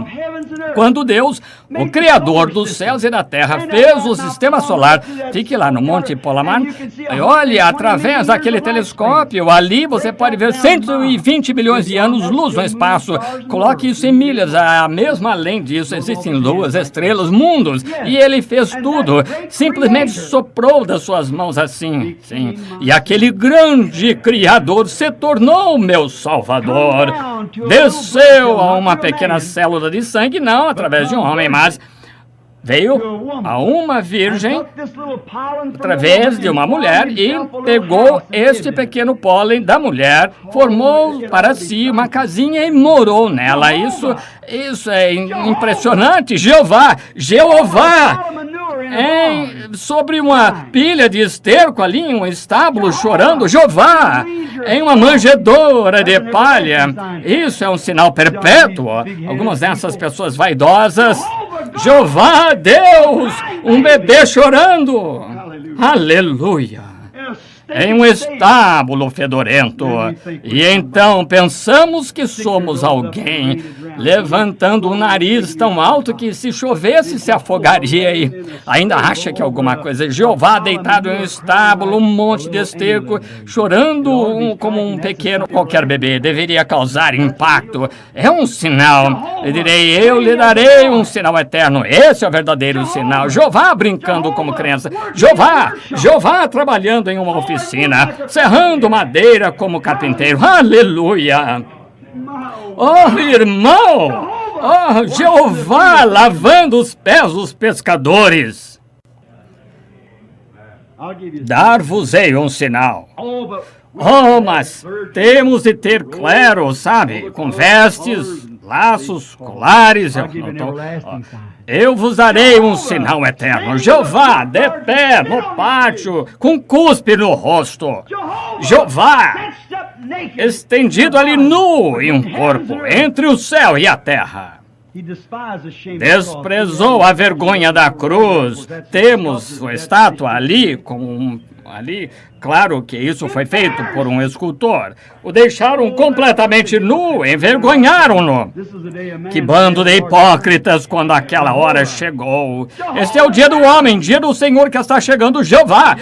Quando Deus, o Criador dos céus e da terra, fez o sistema solar, fique lá no Monte Polamar, e olhe, através daquele telescópio, ali você pode ver 120 milhões de anos-luz no espaço, coloque isso em milhas, mesmo além disso, existem luas, estrelas, mundos, e ele fez tudo, simplesmente soprou das suas mãos assim, sim, e aquele grande Criador se tornou meu Salvador, desceu a uma pequena célula de sangue, não através de um homem, mas veio a uma virgem através de uma mulher e pegou este pequeno pólen da mulher, formou para si uma casinha e morou nela. Isso é impressionante. Jeová, sobre uma pilha de esterco ali em um estábulo chorando, Jeová, em uma manjedoura de palha. Isso é um sinal perpétuo. Algumas dessas pessoas vaidosas, Jeová, Deus, um bebê chorando. Aleluia. Em um estábulo fedorento. E então pensamos que somos alguém. levantando o nariz tão alto que se chovesse se afogaria e ainda acha que alguma coisa. Jeová deitado em um estábulo, um monte de esterco, chorando como um pequeno qualquer bebê, deveria causar impacto. É um sinal. Eu direi, eu lhe darei um sinal eterno. Esse é o verdadeiro sinal. Jeová brincando como criança. Jeová trabalhando em uma oficina, serrando madeira como carpinteiro. Aleluia! Oh, irmão! Oh, Jeová lavando os pés dos pescadores. Dar-vos-ei um sinal. Oh, mas temos de ter clero, sabe? Com vestes, laços, colares. Eu vos darei um sinal eterno. Jeová, de pé no pátio, com cuspe no rosto. Jeová, estendido ali nu em um corpo, entre o céu e a terra. Desprezou a vergonha da cruz. Temos sua estátua ali, claro que isso foi feito por um escultor. O deixaram completamente nu, envergonharam-no. Que bando de hipócritas quando aquela hora chegou. Este é o dia do homem, dia do Senhor que está chegando. Jeová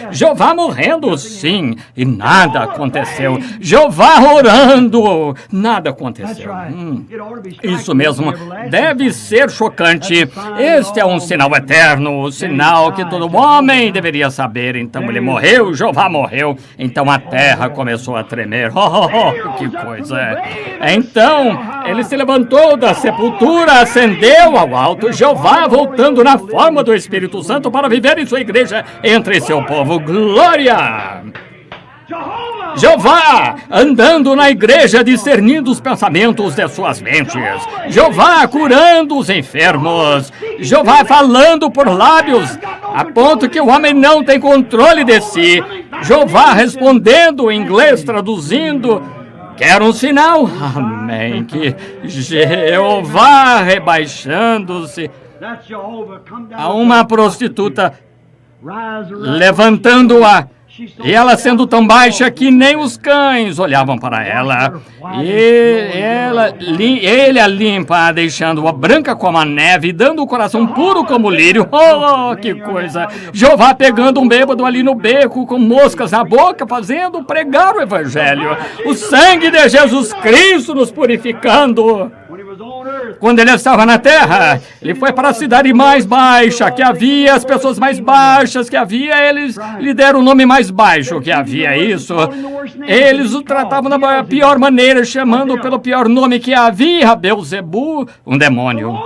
morrendo, sim, e nada aconteceu. Jeová orando, nada aconteceu. Isso mesmo, deve ser chocante. Este é um sinal eterno, o sinal que todo homem deveria saber. Então ele morreu, Jeová morreu. Então a terra começou a tremer. Que coisa! Então ele se levantou da sepultura, ascendeu ao alto. Jeová voltando na forma do Espírito Santo para viver em sua igreja entre seu povo. Glória! Jeová andando na igreja, discernindo os pensamentos de suas mentes. Jeová curando os enfermos. Jeová falando por lábios, a ponto que o homem não tem controle de si. Jeová respondendo em inglês, traduzindo. Quer um sinal? Amém. Que Jeová rebaixando-se a uma prostituta, levantando-a. E ela sendo tão baixa que nem os cães olhavam para ela. Ele a limpa, deixando-a branca como a neve, dando o coração puro como o lírio. Oh, que coisa! Jeová pegando um bêbado ali no beco, com moscas na boca, fazendo pregar o evangelho. O sangue de Jesus Cristo nos purificando. Quando ele estava na terra, ele foi para a cidade mais baixa que havia, as pessoas mais baixas que havia, eles lhe deram o nome mais baixo que havia, isso. Eles o tratavam da pior maneira, chamando pelo pior nome que havia, Beelzebu, um demônio.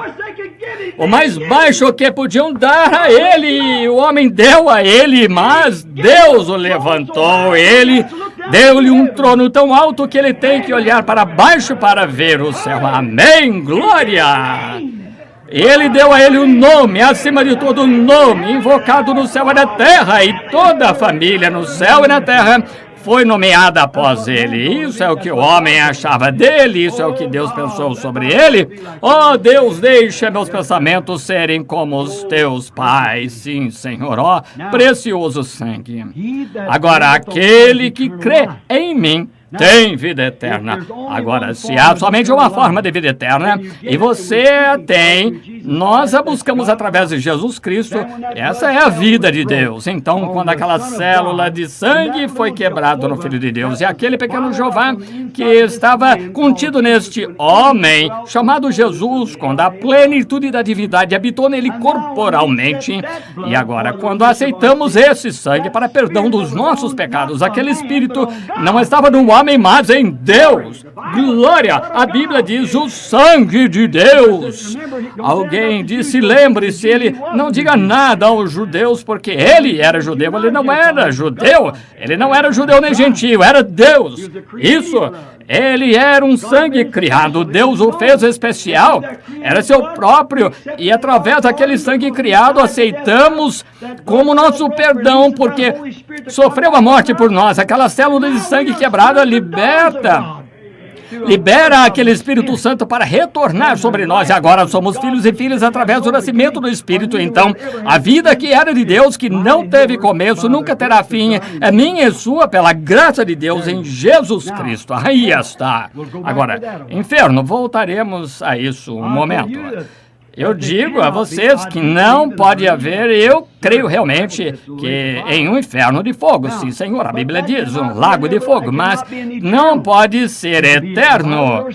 O mais baixo que podiam dar a ele, o homem deu a ele, mas Deus o levantou, ele deu-lhe um trono tão alto que ele tem que olhar para baixo para ver o céu. Amém, glória! Ele deu a ele um nome, acima de todo nome, invocado no céu e na terra, e toda a família no céu e na terra foi nomeada após ele. Isso é o que o homem achava dele, isso é o que Deus pensou sobre ele. Oh, Deus, deixa meus pensamentos serem como os teus pais. Sim, Senhor, ó, precioso sangue. Agora, aquele que crê em mim tem vida eterna. Agora, se há somente uma forma de vida eterna, e você a tem, nós a buscamos através de Jesus Cristo, essa é a vida de Deus. Então, quando aquela célula de sangue foi quebrada no Filho de Deus, e aquele pequeno Jeová que estava contido neste homem, chamado Jesus, quando a plenitude da divindade habitou nele corporalmente, e agora, quando aceitamos esse sangue para perdão dos nossos pecados, aquele Espírito não estava no homem, mas em Deus. Glória! A Bíblia diz o sangue de Deus. Alguém disse, lembre-se, ele não diga nada aos judeus, porque ele era judeu, ele não era judeu. Ele não era judeu nem gentio, era Deus. Isso, ele era um sangue criado. Deus o fez especial. Era seu próprio. E através daquele sangue criado, aceitamos como nosso perdão, porque sofreu a morte por nós. Aquela célula de sangue quebrada liberta libera aquele Espírito Santo para retornar sobre nós. E agora somos filhos e filhas através do nascimento do Espírito. Então, a vida que era de Deus, que não teve começo, nunca terá fim, é minha e sua pela graça de Deus em Jesus Cristo. Aí está. Agora, inferno, voltaremos a isso um momento. Eu digo a vocês que não pode haver, eu creio realmente que em um inferno de fogo, sim, Senhor, a Bíblia diz, um lago de fogo, mas não pode ser eterno.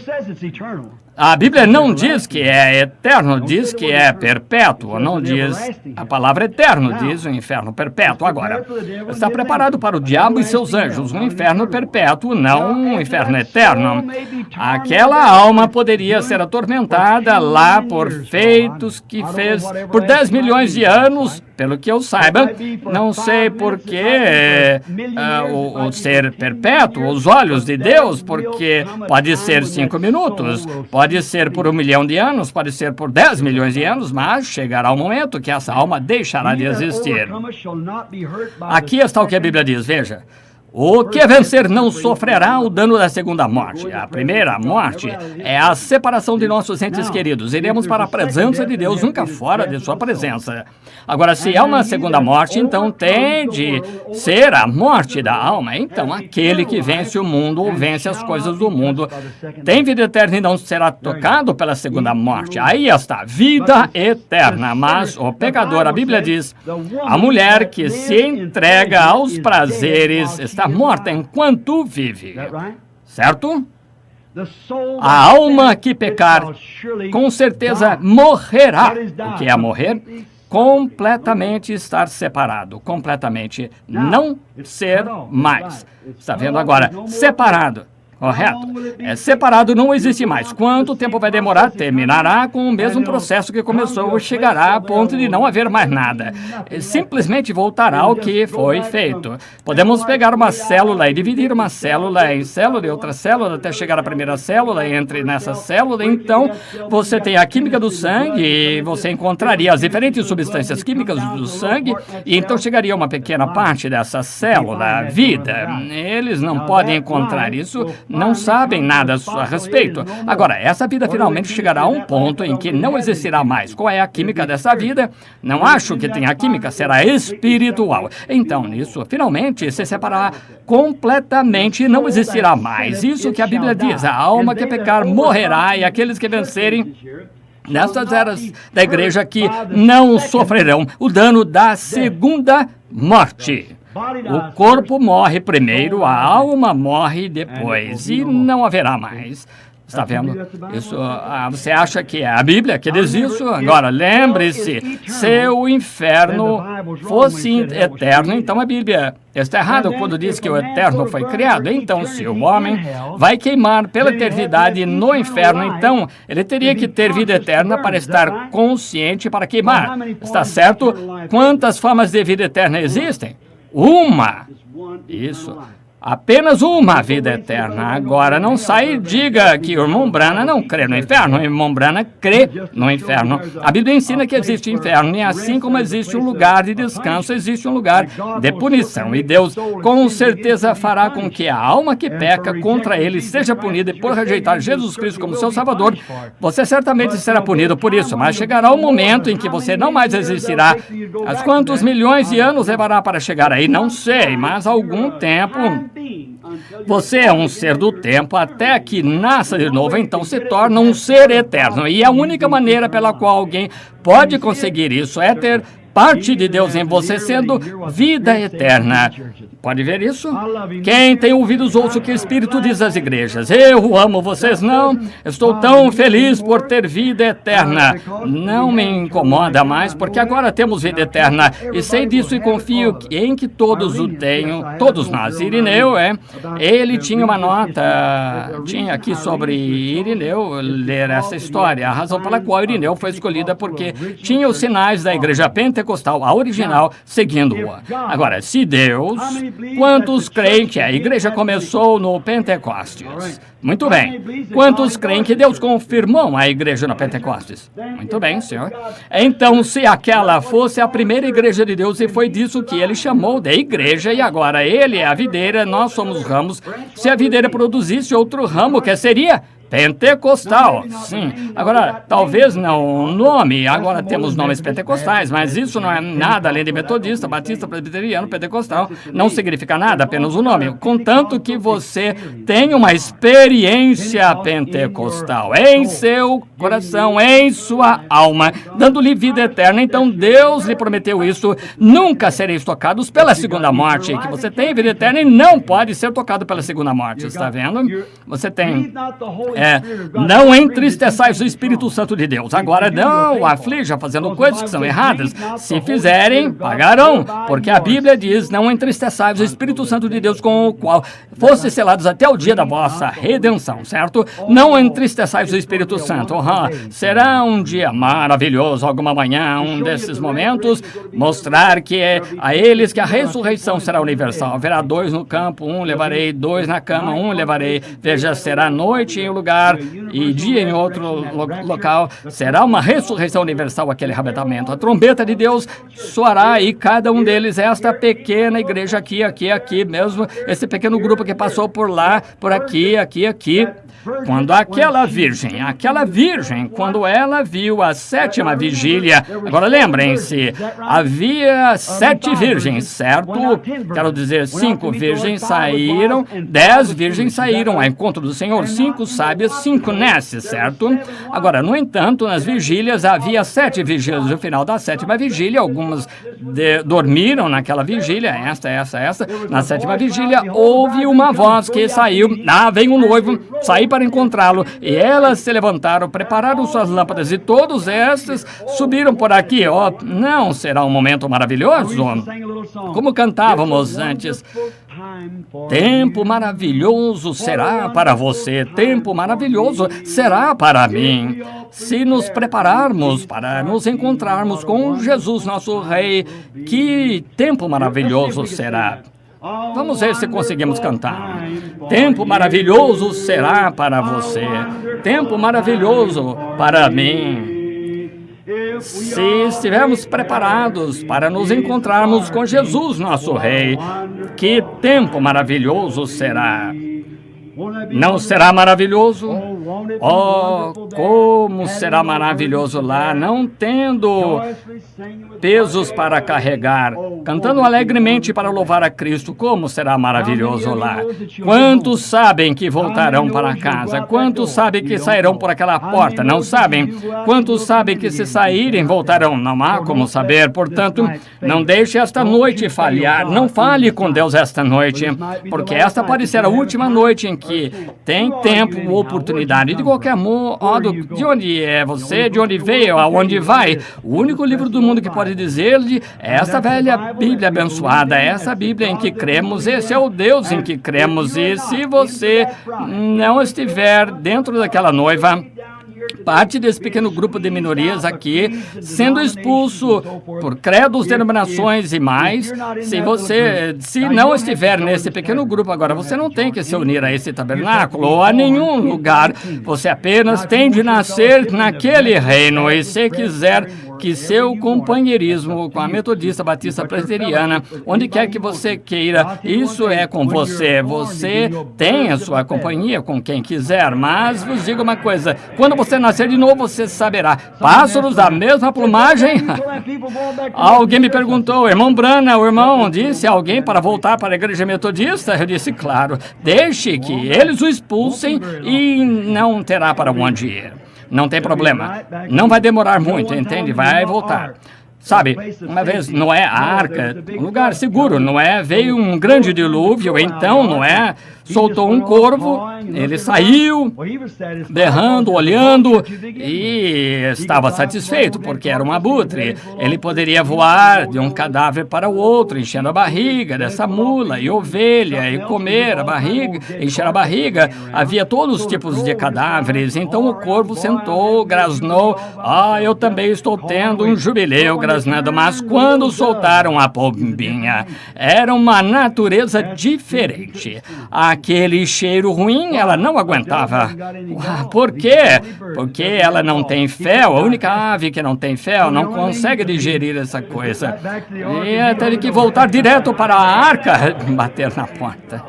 A Bíblia não diz que é eterno, diz que é perpétuo, não diz a palavra eterno, diz o inferno perpétuo. Agora, está preparado para o diabo e seus anjos, um inferno perpétuo, não um inferno eterno. Aquela alma poderia ser atormentada lá por feitos que fez por 10 milhões de anos, pelo que eu saiba, não sei por que o ser perpétuo, os olhos de Deus, porque pode ser 5 minutos, pode ser por 1 milhão de anos, pode ser por 10 milhões de anos, mas chegará o momento que essa alma deixará de existir. Aqui está o que a Bíblia diz, veja. O que vencer não sofrerá o dano da segunda morte. A primeira morte é a separação de nossos entes queridos. Iremos para a presença de Deus, nunca fora de sua presença. Agora, se há uma segunda morte, então tem de ser a morte da alma. Então, aquele que vence o mundo ou vence as coisas do mundo tem vida eterna e não será tocado pela segunda morte. Aí está, vida eterna. Mas o pecador, a Bíblia diz, a mulher que se entrega aos prazeres está morta enquanto vive, certo? A alma que pecar, com certeza morrerá. O que é morrer? Completamente estar separado, completamente não ser mais. Está vendo agora? Separado. Correto. Separado não existe mais. Quanto tempo vai demorar? Terminará com o mesmo processo que começou, chegará a ponto de não haver mais nada. Simplesmente voltará ao que foi feito. Podemos pegar uma célula e dividir uma célula em célula e outra célula até chegar à primeira célula, e entre nessa célula, então, você tem a química do sangue e você encontraria as diferentes substâncias químicas do sangue e então chegaria uma pequena parte dessa célula, a vida. Eles não podem encontrar isso, não sabem nada a respeito. Agora, essa vida finalmente chegará a um ponto em que não existirá mais. Qual é a química dessa vida? Não acho que tenha química, será espiritual. Então, nisso, finalmente se separará completamente e não existirá mais. Isso que a Bíblia diz, a alma que pecar morrerá e aqueles que vencerem nessas eras da igreja aqui não sofrerão o dano da segunda morte. O corpo morre primeiro, a alma morre depois, e não haverá mais. Está vendo? Isso, você acha que é a Bíblia que diz isso? Agora, lembre-se, se o inferno fosse eterno, então a Bíblia está errada quando diz que o eterno foi criado. Então, se o homem vai queimar pela eternidade no inferno, então ele teria que ter vida eterna para estar consciente para queimar. Está certo? Quantas formas de vida eterna existem? Uma. Isso. Apenas uma vida eterna. Agora, não sai e diga que o irmão Branham não crê no inferno. O irmão Branham crê no inferno. A Bíblia ensina que existe inferno. E assim como existe um lugar de descanso, existe um lugar de punição. E Deus, com certeza, fará com que a alma que peca contra ele seja punida. E por rejeitar Jesus Cristo como seu Salvador, você certamente será punido por isso. Mas chegará o momento em que você não mais existirá. As quantos milhões de anos levará para chegar aí? Não sei, mas algum tempo. Você é um ser do tempo até que nasça de novo, então se torna um ser eterno. E a única maneira pela qual alguém pode conseguir isso é ter parte de Deus em você, sendo vida eterna. Pode ver isso? Quem tem ouvidos, ouça o que o Espírito diz às igrejas. Eu amo vocês, não? Estou tão feliz por ter vida eterna. Não me incomoda mais, porque agora temos vida eterna. E sei disso e confio em que todos o tenham, todos nós. Irineu, ele tinha uma nota, tinha aqui sobre Irineu, ler essa história. A razão pela qual Irineu foi escolhida porque tinha os sinais da igreja pentecostal, a original, seguindo-a. Agora, se Deus Quantos creem que a igreja começou no Pentecostes? Muito bem. Quantos creem que Deus confirmou a igreja no Pentecostes? Muito bem, senhor. Então, se aquela fosse a primeira igreja de Deus, e foi disso que ele chamou de igreja, e agora ele é a videira, nós somos ramos, se a videira produzisse outro ramo, que seria pentecostal, sim. Agora, talvez não o nome, agora temos nomes pentecostais, mas isso não é nada além de metodista, batista, presbiteriano, pentecostal, não significa nada, apenas o nome. Contanto que você tenha uma experiência pentecostal em seu coração, em sua alma, dando-lhe vida eterna, então Deus lhe prometeu isso, nunca sereis tocados pela segunda morte, que você tem vida eterna e não pode ser tocado pela segunda morte, está vendo? Você tem... não entristeçais o Espírito Santo de Deus. Agora não aflija fazendo coisas que são erradas. Se fizerem, pagarão. Porque a Bíblia diz, não entristeçais o Espírito Santo de Deus com o qual fossem selados até o dia da vossa redenção, certo? Não entristeçais o Espírito Santo. Será um dia maravilhoso, alguma manhã, um desses momentos, mostrar que é a eles que a ressurreição será universal. Haverá 2 no campo, 1 levarei, 2 na cama, 1 levarei. Veja, será noite em um lugar e dia em outro local, será uma ressurreição universal aquele arrebatamento. A trombeta de Deus soará e cada um deles, esta pequena igreja aqui mesmo, esse pequeno grupo que passou por lá, por aqui. Quando aquela virgem, quando ela viu a 7ª vigília, agora lembrem-se, havia 7 virgens, certo? Quero dizer, 5 virgens saíram, 10 virgens saíram ao encontro do Senhor, 5 sábias, 5 nesses, certo? Agora, no entanto, nas vigílias, havia 7 vigílias. No final da 7ª vigília, algumas dormiram naquela vigília, esta. Na 7ª vigília, houve uma voz que saiu, vem um noivo, saí para encontrá-lo, e elas se levantaram, prepararam suas lâmpadas, e todos estes subiram por aqui. Não será um momento maravilhoso? Como cantávamos antes, tempo maravilhoso será para você, tempo maravilhoso será para mim. Se nos prepararmos para nos encontrarmos com Jesus, nosso Rei, que tempo maravilhoso será. Vamos ver se conseguimos cantar. Tempo maravilhoso será para você, tempo maravilhoso para mim. Se estivermos preparados para nos encontrarmos com Jesus, nosso Rei, que tempo maravilhoso será. Não será maravilhoso? Como será maravilhoso lá, não tendo pesos para carregar, cantando alegremente para louvar a Cristo. Como será maravilhoso lá. Quantos sabem que voltarão para casa? Quantos sabem que sairão por aquela porta? Não sabem? Quantos sabem que se saírem, voltarão? Não há como saber. Portanto, não deixe esta noite falhar. Não fale com Deus esta noite, porque esta pode ser a última noite em que tem tempo, oportunidade. De qualquer modo, de onde é você, de onde veio, aonde vai? O único livro do mundo que pode dizer-lhe esta velha Bíblia abençoada, essa Bíblia em que cremos, esse é o Deus em que cremos. E se você não estiver dentro daquela noiva, parte desse pequeno grupo de minorias aqui, sendo expulso por credos, denominações e mais, se não estiver nesse pequeno grupo agora, você não tem que se unir a esse tabernáculo ou a nenhum lugar, você apenas tem de nascer naquele reino, e se quiser que seu companheirismo com a metodista, batista, presbiteriana, onde quer que você queira, isso é com você. Você tem a sua companhia com quem quiser, mas vos digo uma coisa, quando você nascer de novo, você saberá. Pássaros da mesma plumagem? Alguém me perguntou, irmão Brana, o irmão disse a alguém para voltar para a igreja metodista? Eu disse, claro, deixe que eles o expulsem e não terá para onde ir. Não tem problema. Não vai demorar muito, entende? Vai voltar. Sabe, uma vez Noé, a arca, um lugar seguro, Noé, veio um grande dilúvio, então Noé soltou um corvo, ele saiu, berrando, olhando, e estava satisfeito, porque era um abutre. Ele poderia voar de um cadáver para o outro, enchendo a barriga dessa mula e ovelha, e comer a barriga, encher a barriga. Havia todos os tipos de cadáveres. Então o corvo sentou, grasnou: eu também estou tendo um jubileu, grasnando. Mas quando soltaram a pombinha, era uma natureza diferente. Aquele cheiro ruim, ela não aguentava. Por quê? Porque ela não tem fel. A única ave que não tem fel não consegue digerir essa coisa. E teve que voltar direto para a arca, bater na porta.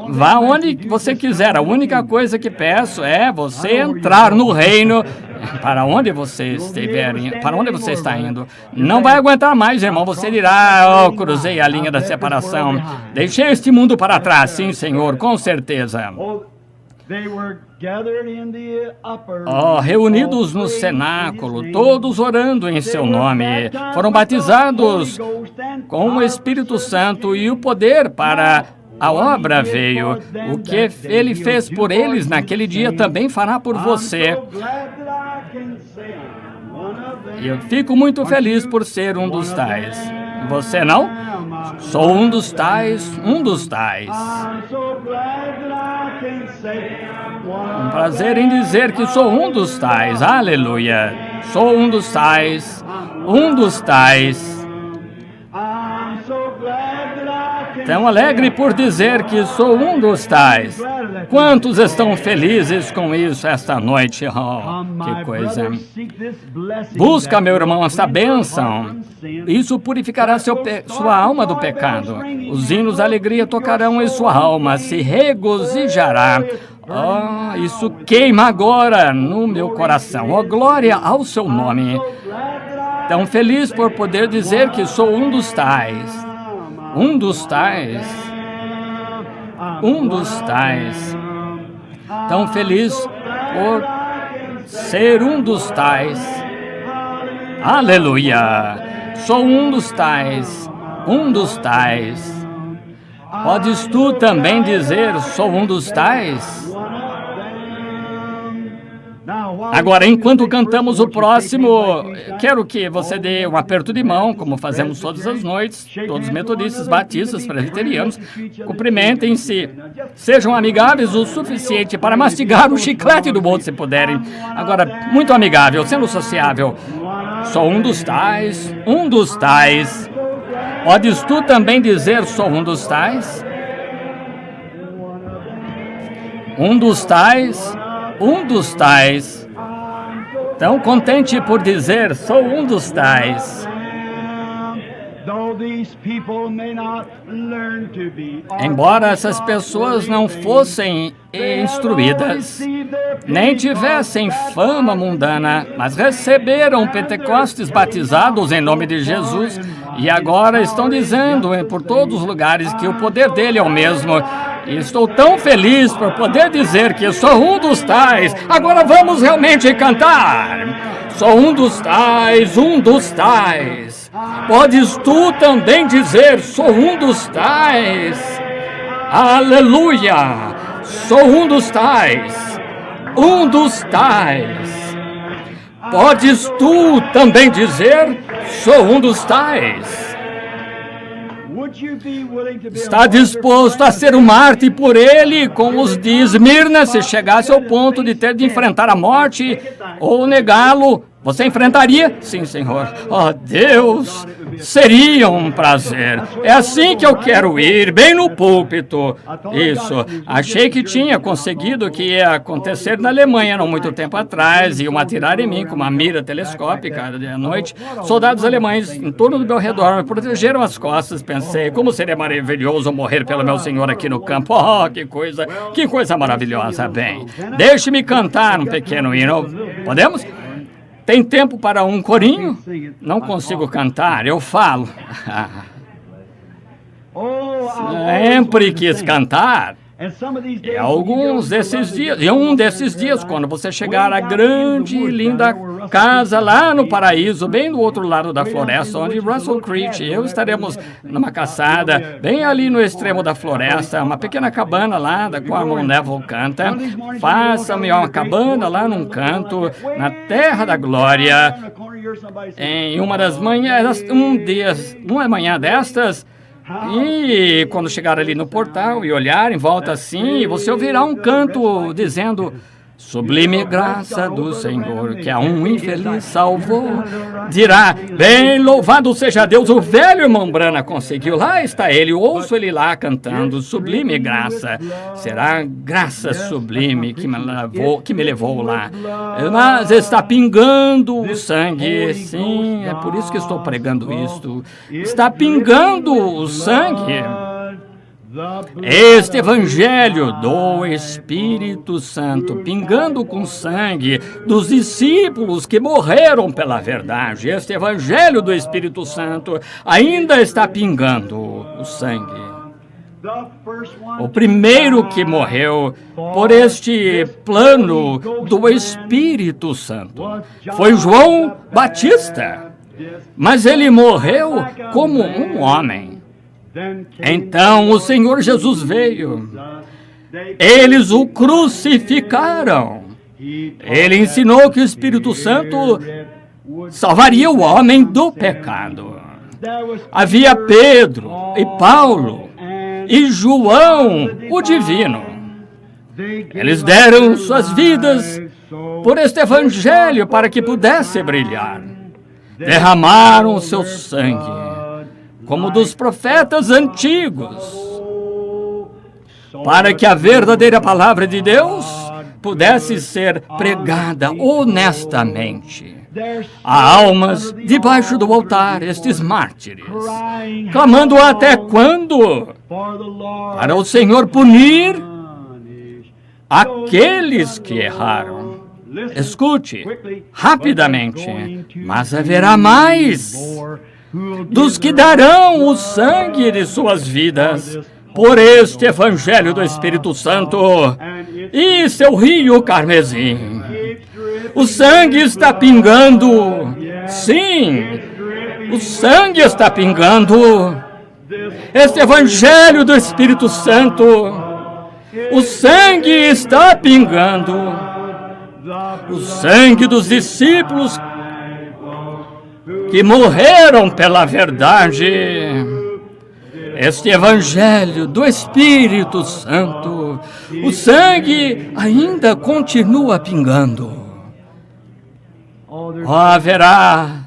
Vá onde você quiser. A única coisa que peço é você entrar no reino. Para onde você estiver, para onde você está indo. Não vai aguentar mais, irmão. Você dirá: cruzei a linha da separação. Deixei este mundo para trás. Sim, Senhor, com certeza. Reunidos no cenáculo, todos orando em seu nome, foram batizados com o Espírito Santo, e o poder para a obra veio. O que ele fez por eles naquele dia também fará por você. E eu fico muito feliz por ser um dos tais. Você não? Sou um dos tais, um dos tais. Um prazer em dizer que sou um dos tais. Aleluia. Sou um dos tais, um dos tais. Tão alegre por dizer que sou um dos tais. Quantos estão felizes com isso esta noite? Que coisa. Busca, meu irmão, essa bênção. Isso purificará sua alma do pecado. Os hinos da alegria tocarão e sua alma se regozijará. Isso queima agora no meu coração. Glória ao seu nome. Tão feliz por poder dizer que sou um dos tais. Um dos tais. Um dos tais. Tão feliz por ser um dos tais. Aleluia. Sou um dos tais. Um dos tais. Podes tu também dizer: sou um dos tais? Agora, enquanto cantamos o próximo, quero que você dê um aperto de mão, como fazemos todas as noites, todos metodistas, batistas, presbiterianos. Cumprimentem-se. Sejam amigáveis o suficiente para mastigar o chiclete do outro, se puderem. Agora, muito amigável, sendo sociável. Sou um dos tais, um dos tais. Podes tu também dizer: sou um dos tais? Um dos tais. Um dos tais. Tão contente por dizer: sou um dos tais. Embora essas pessoas não fossem instruídas, nem tivessem fama mundana, mas receberam Pentecostes, batizados em nome de Jesus, e agora estão dizendo por todos os lugares que o poder dele é o mesmo. E estou tão feliz por poder dizer que sou um dos tais. Agora vamos realmente cantar. Sou um dos tais, um dos tais. Podes tu também dizer: sou um dos tais. Aleluia. Sou um dos tais, um dos tais. Podes tu também dizer: sou um dos tais. Está disposto a ser um mártir por ele, como os de Esmirna, se chegasse ao ponto de ter de enfrentar a morte ou negá-lo? Você enfrentaria? Sim, Senhor. Deus, seria um prazer. É assim que eu quero ir, bem no púlpito. Isso. Achei que tinha conseguido o que ia acontecer na Alemanha não muito tempo atrás. Iam atirar em mim com uma mira telescópica de noite. Soldados alemães em torno do meu redor me protegeram as costas. Pensei: como seria maravilhoso morrer pelo meu Senhor aqui no campo. Que coisa maravilhosa. Bem, deixe-me cantar um pequeno hino. Podemos? Tem tempo para um corinho? Não consigo cantar, eu falo. Sempre quis cantar. E alguns desses dias, quando você chegar à grande e linda casa lá no paraíso, bem do outro lado da floresta, onde Russell Creech e eu estaremos numa caçada, bem ali no extremo da floresta, uma pequena cabana lá, da qual o Neville canta. Faça-me uma cabana lá num canto, na terra da glória, em uma das manhãs, uma manhã destas. E quando chegar ali no portal e olhar em volta assim, você ouvirá um canto dizendo: sublime graça do Senhor, que a um infeliz salvou. Dirá: bem louvado seja Deus, o velho irmão Branham conseguiu. Lá está ele, ouço ele lá cantando: sublime graça. Será graça sublime que me levou lá. Mas está pingando o sangue. Sim, é por isso que estou pregando isto. Está pingando o sangue. Este evangelho do Espírito Santo, pingando com sangue dos discípulos que morreram pela verdade, este evangelho do Espírito Santo ainda está pingando o sangue. O primeiro que morreu por este plano do Espírito Santo foi João Batista, mas ele morreu como um homem. Então o Senhor Jesus veio. Eles o crucificaram. Ele ensinou que o Espírito Santo salvaria o homem do pecado. Havia Pedro e Paulo e João, o divino. Eles deram suas vidas por este evangelho para que pudesse brilhar. Derramaram o seu sangue, como dos profetas antigos, para que a verdadeira palavra de Deus pudesse ser pregada honestamente. Há almas debaixo do altar, estes mártires, clamando até quando? Para o Senhor punir aqueles que erraram. Escute, rapidamente, mas haverá mais dos que darão o sangue de suas vidas por este evangelho do Espírito Santo e seu rio carmesim. O sangue está pingando. Sim, o sangue está pingando. Este evangelho do Espírito Santo, o sangue está pingando. O sangue dos discípulos que morreram pela verdade. Este evangelho do Espírito Santo, o sangue ainda continua pingando. Haverá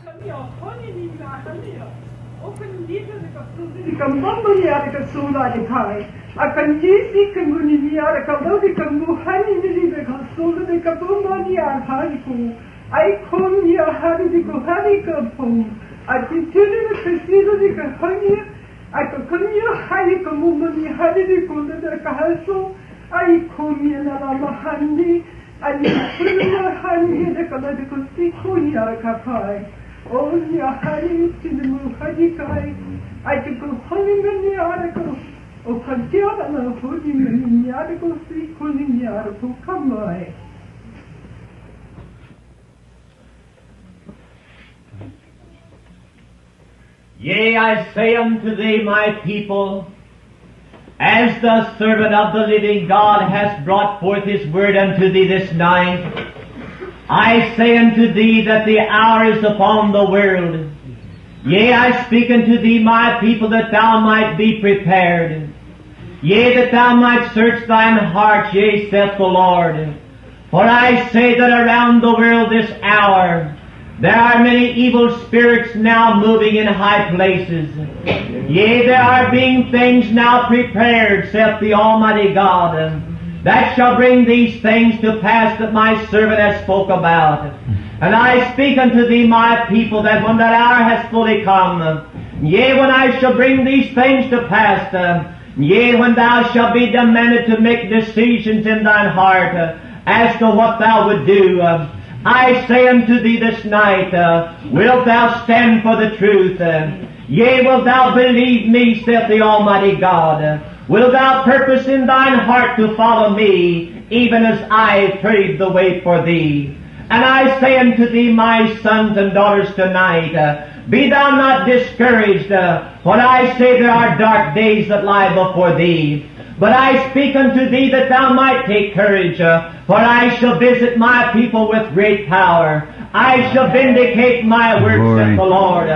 I come here, hari di ko hari ka pong. Ati tiri na kasiro di ka hani. Ako kanya hari ka mumani hari di ko na kahaso. I come here na ramahani. Ani kulma hani de kala di ko si kunya kapai. O niya hari tiri mo hari kai. Ati ko hani mani hari ko. O kanya na hodi mani hari ko si kunya ko kamai. Yea, I say unto thee, my people, as the servant of the living God has brought forth his word unto thee this night, I say unto thee that the hour is upon the world. Yea, I speak unto thee, my people, that thou might be prepared. Yea, that thou might search thine heart, yea, saith the Lord. For I say that around the world this hour, there are many evil spirits now moving in high places. Yea, there are being things now prepared, saith the Almighty God, that shall bring these things to pass that my servant has spoke about. And I speak unto thee, my people, that when that hour has fully come, yea, when I shall bring these things to pass, yea, when thou shalt be demanded to make decisions in thine heart as to what thou would do, I say unto thee this night, wilt thou stand for the truth? Yea, wilt thou believe me, saith the Almighty God? Wilt thou purpose in thine heart to follow me, even as I paved the way for thee? And I say unto thee, my sons and daughters tonight, be thou not discouraged, when I say there are dark days that lie before thee. But I speak unto thee that thou might take courage, for I shall visit my people with great power. I shall vindicate my word, saith the Lord.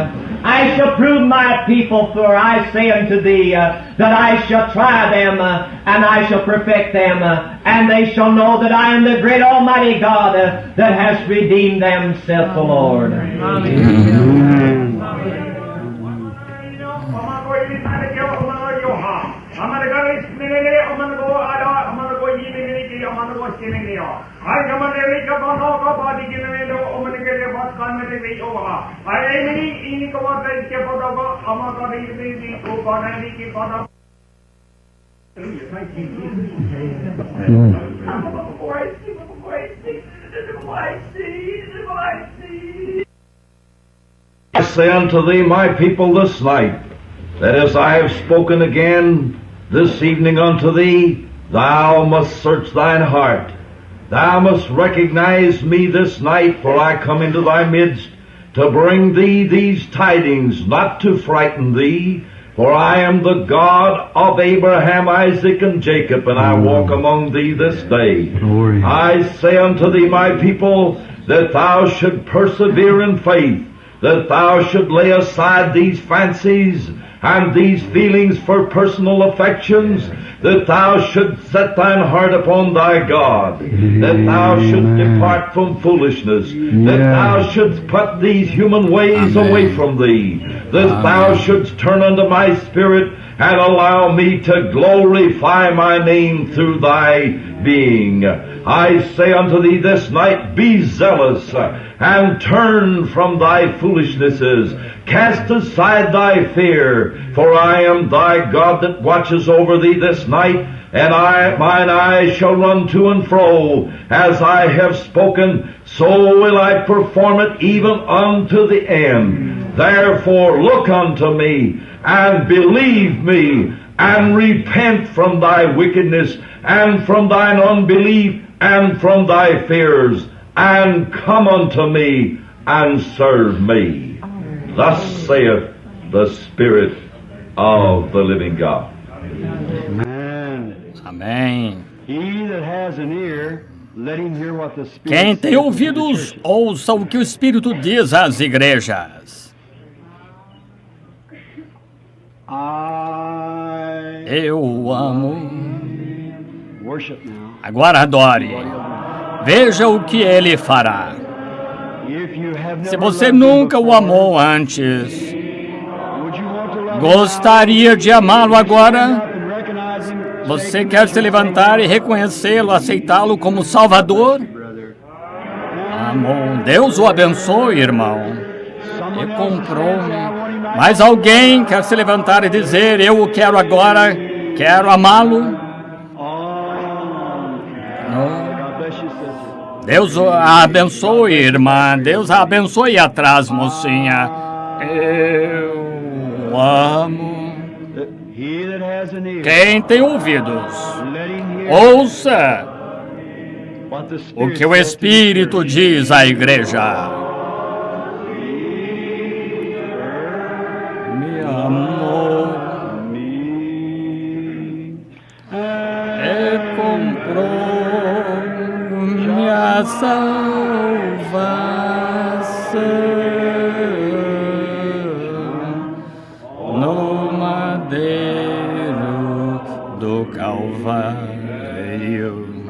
I shall prove my people, for I say unto thee, that I shall try them, and I shall perfect them, and they shall know that I am the great Almighty God, that has redeemed them, saith the Lord. I say unto thee, my people, this night, that as I have spoken again this evening unto thee, thou must search thine heart. Thou must recognize me this night, for I come into thy midst to bring thee these tidings, not to frighten thee, for I am the God of Abraham, Isaac, and Jacob, and I walk among thee this day. Glory. I say unto thee, my people, that thou should persevere in faith, that thou should lay aside these fancies and these feelings for personal affections, that thou should set thine heart upon thy God, that thou should depart from foolishness, that thou shouldst put these human ways away from thee, that thou shouldst turn unto my Spirit and allow me to glorify my name through thy being. I say unto thee this night, be zealous and turn from thy foolishnesses. Cast aside thy fear, for I am thy God that watches over thee this night, and mine eyes shall run to and fro. As I have spoken, so will I perform it even unto the end. Therefore look unto me, and believe me, and repent from thy wickedness, and from thine unbelief, and from thy fears, and come unto me, and serve me. Thus saith the Spirit of the living God. Amen. Amém. He that has an ear, let him hear what the Spirit Quem tem saith to the ouvidos, churches. ouça o que o Espírito diz às igrejas. Eu amo. Worship now. Agora adore. Veja o que ele fará. If you have Se never você loved him nunca o before, amou antes, would you want to love him gostaria de amá-lo now? agora? And recognize him, Você take him quer as se your levantar e Savior? reconhecê-lo, aceitá-lo como Salvador? Brother. Amor. Deus o abençoe, irmão. Someone E else comprou. says, "I want him right Mas now." alguém quer se levantar e dizer, eu o quero agora, quero amá-lo? Não. God bless you, sister. Deus a abençoe, irmã. Deus a abençoe atrás, mocinha. Eu amo. He that has an ear, Quem tem ouvidos, let him hear ouça what the o Spirit que o saith to the Espírito churches. diz à igreja. Me amou e comprou minha salvação no madeiro do Calvário.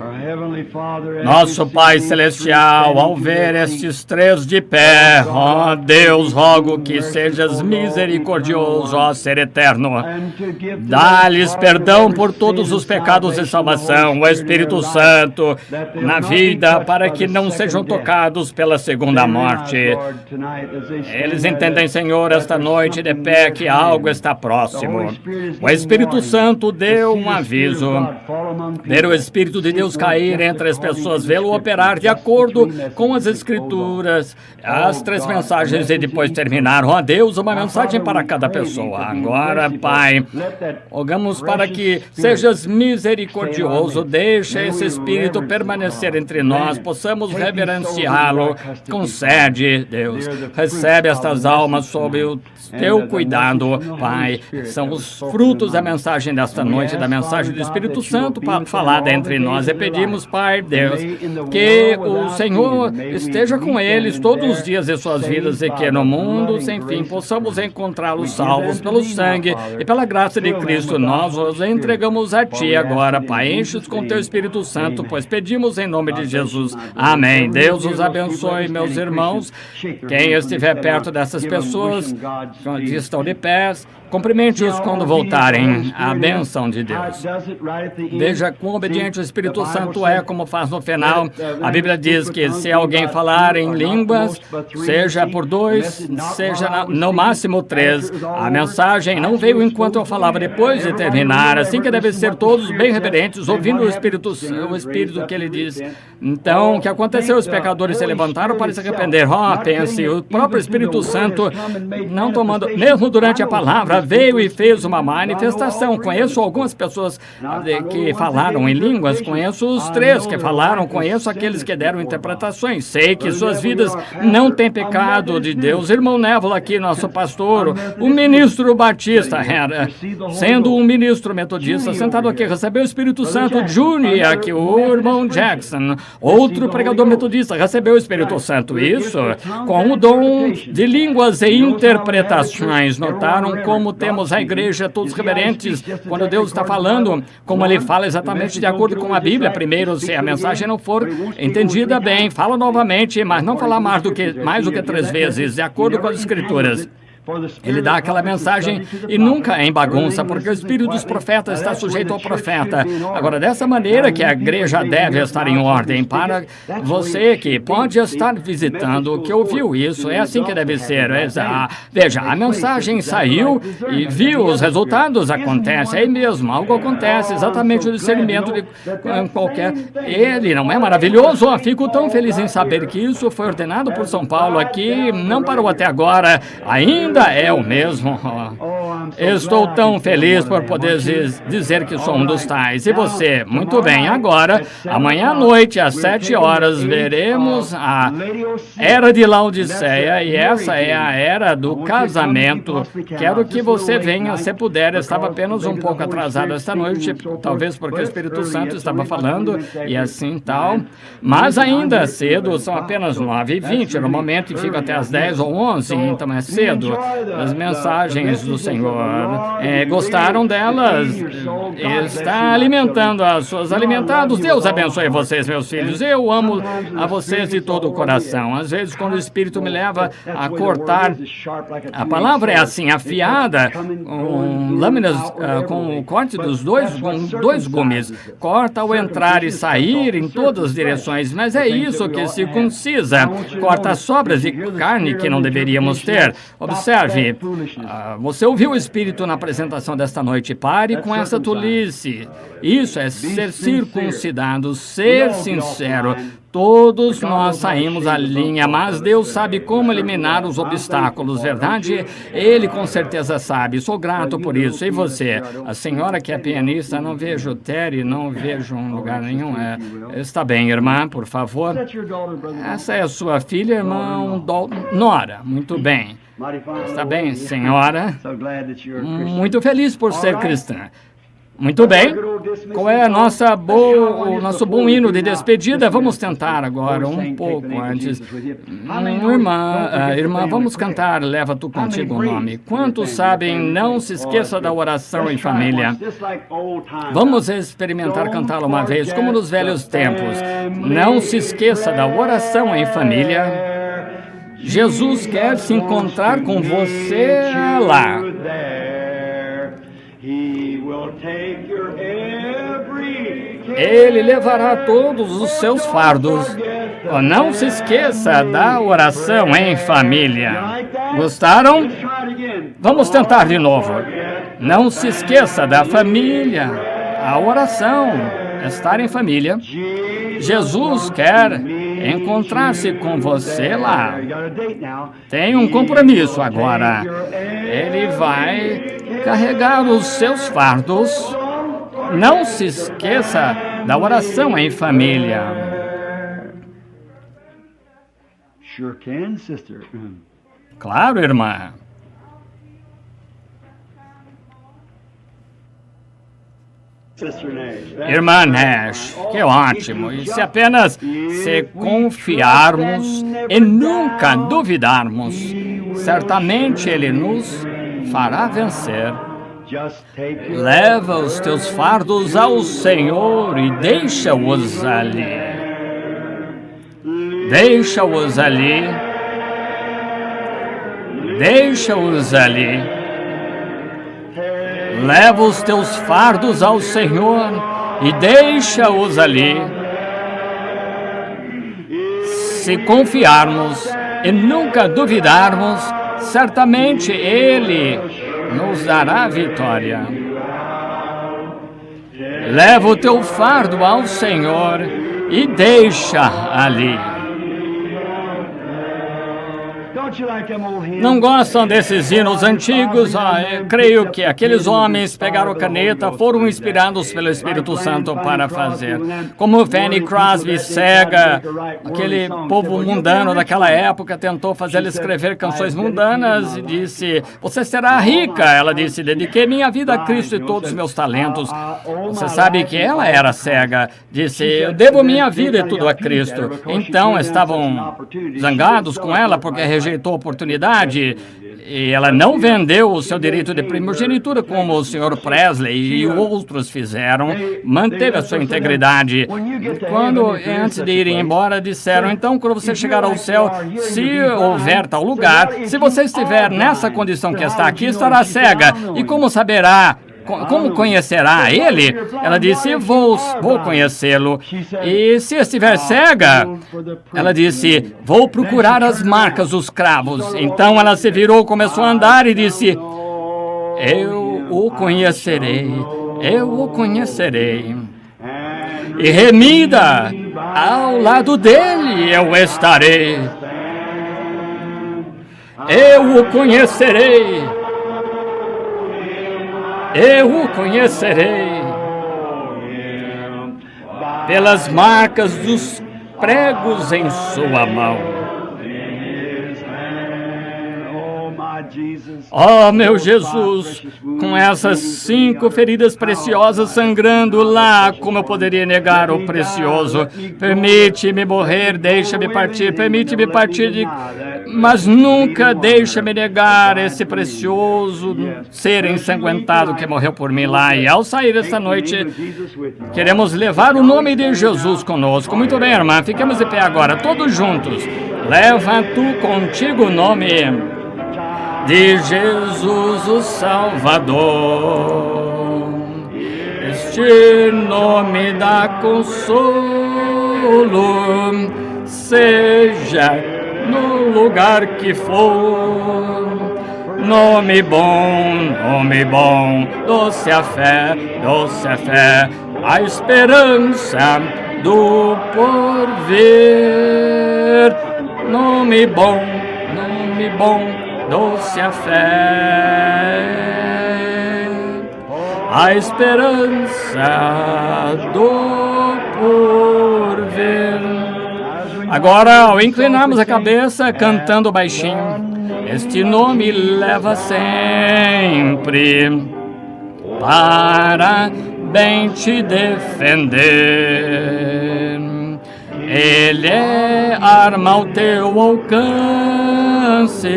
Our Heavenly Father, as Nosso we see Pai these Celestial, three ao ver standing estes três de pé, ó Deus, rogo que sejas misericordioso, ó Ser eterno. and to give to Dá-lhes them perdão pardon por of todos sin, os pecados e salvação, o Espírito Santo, na vida, para que não sejam tocados pela segunda morte. Eles entendem, Senhor, esta noite de pé que algo está próximo. O Espírito Santo deu um aviso. Ver o Espírito de Deus cair entre as pessoas, vê-lo operar de acordo com as Escrituras, as 3 mensagens e depois terminar. Ó Deus, uma mensagem para cada pessoa. Agora, Pai, rogamos para que sejas misericordioso, deixa esse Espírito permanecer entre nós, possamos reverenciá-lo. Concede, Deus, recebe estas almas sob o teu cuidado, Pai. São os frutos da mensagem desta noite, da mensagem do Espírito Santo falada entre nós. E pedimos, Pai, Deus, que o Senhor esteja com eles todos os dias de suas vidas e que no mundo, sem fim, possamos encontrá-los salvos pelo sangue e pela graça de Cristo. Nós os entregamos a Ti agora, Pai. Enche-os com Teu Espírito Santo, pois pedimos em nome de Jesus. Amém. Deus os abençoe, meus irmãos. Quem estiver perto dessas pessoas que estão de pés, cumprimente-os quando voltarem. A bênção de Deus. Veja quão obediente o Espírito Santo é, como faz no final. A Bíblia diz que se alguém falar em línguas, seja por 2, seja no máximo 3. A mensagem não veio enquanto eu falava, depois de terminar. Assim que deve ser todos bem reverentes, ouvindo o Espírito que ele diz. Então, o que aconteceu? Os pecadores se levantaram para se arrepender. Pense, o próprio Espírito Santo, não tomando, mesmo durante a palavra, veio e fez uma manifestação. Conheço algumas pessoas que falaram em línguas, conheço os 3 que falaram, conheço aqueles que deram interpretações. Sei que suas vidas não têm pecado de Deus. Irmão Névola aqui, nosso pastor, o ministro Batista, era, sendo um ministro metodista, sentado aqui, recebeu o Espírito Santo. Júnior aqui, o irmão Jackson, outro pregador metodista, recebeu o Espírito Santo. Isso, com o dom de línguas e interpretações. Notaram como temos a igreja todos reverentes quando Deus está falando, como ele fala exatamente de acordo com a Bíblia. Primeiro, se a mensagem não for entendida bem, fala novamente, mas não falar mais do que 3 vezes, de acordo com as Escrituras. Ele dá aquela mensagem e nunca é em bagunça, porque o espírito dos profetas está sujeito ao profeta. Agora, dessa maneira que a igreja deve estar em ordem, para você que pode estar visitando, que ouviu isso, é assim que deve ser. Veja, a mensagem saiu e viu os resultados, acontece aí mesmo, algo acontece, exatamente o discernimento de qualquer... Ele não é maravilhoso? Fico tão feliz em saber que isso foi ordenado por São Paulo aqui, não parou até agora, ainda é o mesmo. Estou tão feliz por poder dizer que sou um dos tais. E você? Muito bem. Agora, amanhã à noite, às 7 horas, veremos a Era de Laodiceia, e essa é a Era do Casamento. Quero que você venha, se puder. Estava apenas um pouco atrasado esta noite, talvez porque o Espírito Santo estava falando, e assim tal. Mas ainda cedo, são apenas 9h20 no momento, e fico até às 10 ou 11, então é cedo. As mensagens do Senhor, gostaram delas? Está alimentando as suas alimentados? Deus abençoe vocês, meus filhos. Eu amo a vocês de todo o coração. Às vezes, quando o Espírito me leva a cortar, a palavra é assim, afiada, com lâminas, com o corte dos dois gumes. Corta ao entrar e sair em todas as direções, mas é isso que circuncisa. Corta as sobras de carne que não deveríamos ter. Observe, você ouviu o Espírito na apresentação desta noite. Pare com essa tolice. Isso é ser circuncidado, ser sincero. Todos nós saímos da linha, mas Deus sabe como eliminar os obstáculos, verdade? Ele com certeza sabe. Sou grato por isso. E você? A senhora que é pianista, não vejo Terry, não vejo um lugar nenhum. Está bem, irmã, por favor. Essa é a sua filha, irmão Nora. Muito bem. Está bem, senhora. Muito feliz por ser cristã. Muito bem. Qual é o nosso bom hino de despedida? Vamos tentar agora, um pouco antes. Irmã, vamos cantar Leva Tu Contigo o Nome. Quantos sabem, não se esqueça da oração em família. Vamos experimentar cantá-la uma vez, como nos velhos tempos. Não se esqueça da oração em família. Jesus quer se encontrar com você lá. Ele levará todos os seus fardos. Não se esqueça da oração em família. Gostaram? Vamos tentar de novo. Não se esqueça da família. A oração, estar em família. Jesus quer encontrar-se com você lá. Tem um compromisso agora. Ele vai carregar os seus fardos. Não se esqueça da oração em família. Sure can, sister. Claro, irmã. Irmã Nash, que ótimo. E se apenas se confiarmos e nunca duvidarmos, certamente Ele nos fará vencer. Leva os teus fardos ao Senhor e deixa-os ali. Deixa-os ali. Deixa-os ali. Leva os teus fardos ao Senhor e deixa-os ali. Se confiarmos e nunca duvidarmos, certamente Ele nos dará vitória. Leva o teu fardo ao Senhor e deixa ali. Não gostam desses hinos antigos? Eu creio que aqueles homens pegaram caneta, foram inspirados pelo Espírito Santo para fazer. Como Fanny Crosby, cega, aquele povo mundano daquela época tentou fazer ela escrever canções mundanas e disse, você será rica. Ela disse, dediquei minha vida a Cristo e todos os meus talentos. Você sabe que ela era cega. Disse, eu devo minha vida e tudo a Cristo. Então estavam zangados com ela porque rejeitou a oportunidade e ela não vendeu o seu direito de primogenitura como o Sr. Presley e outros fizeram, manteve a sua integridade. Quando, antes de irem embora, disseram, então, quando você chegar ao céu, se houver tal lugar, se você estiver nessa condição que está aqui, estará cega. E como saberá? Como conhecerá ele? Ela disse, vou conhecê-lo. E se estiver cega, ela disse, vou procurar as marcas dos cravos. Então ela se virou, começou a andar e disse, eu o conhecerei, eu o conhecerei. E remida, ao lado dele eu estarei. Eu o conhecerei. Eu o conhecerei pelas marcas dos pregos em sua mão. Oh, meu Jesus, com essas 5 feridas preciosas sangrando lá, como eu poderia negar o precioso? Permite-me morrer, deixa-me partir, permite-me partir, mas nunca deixa-me negar esse precioso ser ensanguentado que morreu por mim lá. E ao sair esta noite, queremos levar o nome de Jesus conosco. Muito bem, irmã, fiquemos de pé agora, todos juntos. Leva tu contigo o nome de Jesus o Salvador. Este nome dá consolo, seja no lugar que for. Nome bom, doce a fé, a esperança do porvir. Nome bom, doce a fé, a esperança do porvir. Agora, ao inclinarmos a cabeça, cantando baixinho, este nome leva sempre para bem te defender. Ele é arma ao teu alcance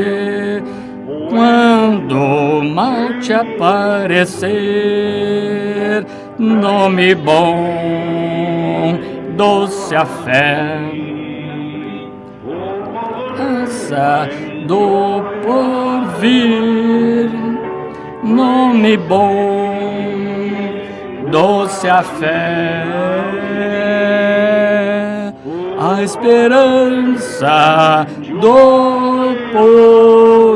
quando o mal te aparecer. Nome bom, doce a fé, asa do porvir. Nome bom, doce a fé, a esperança do porvir.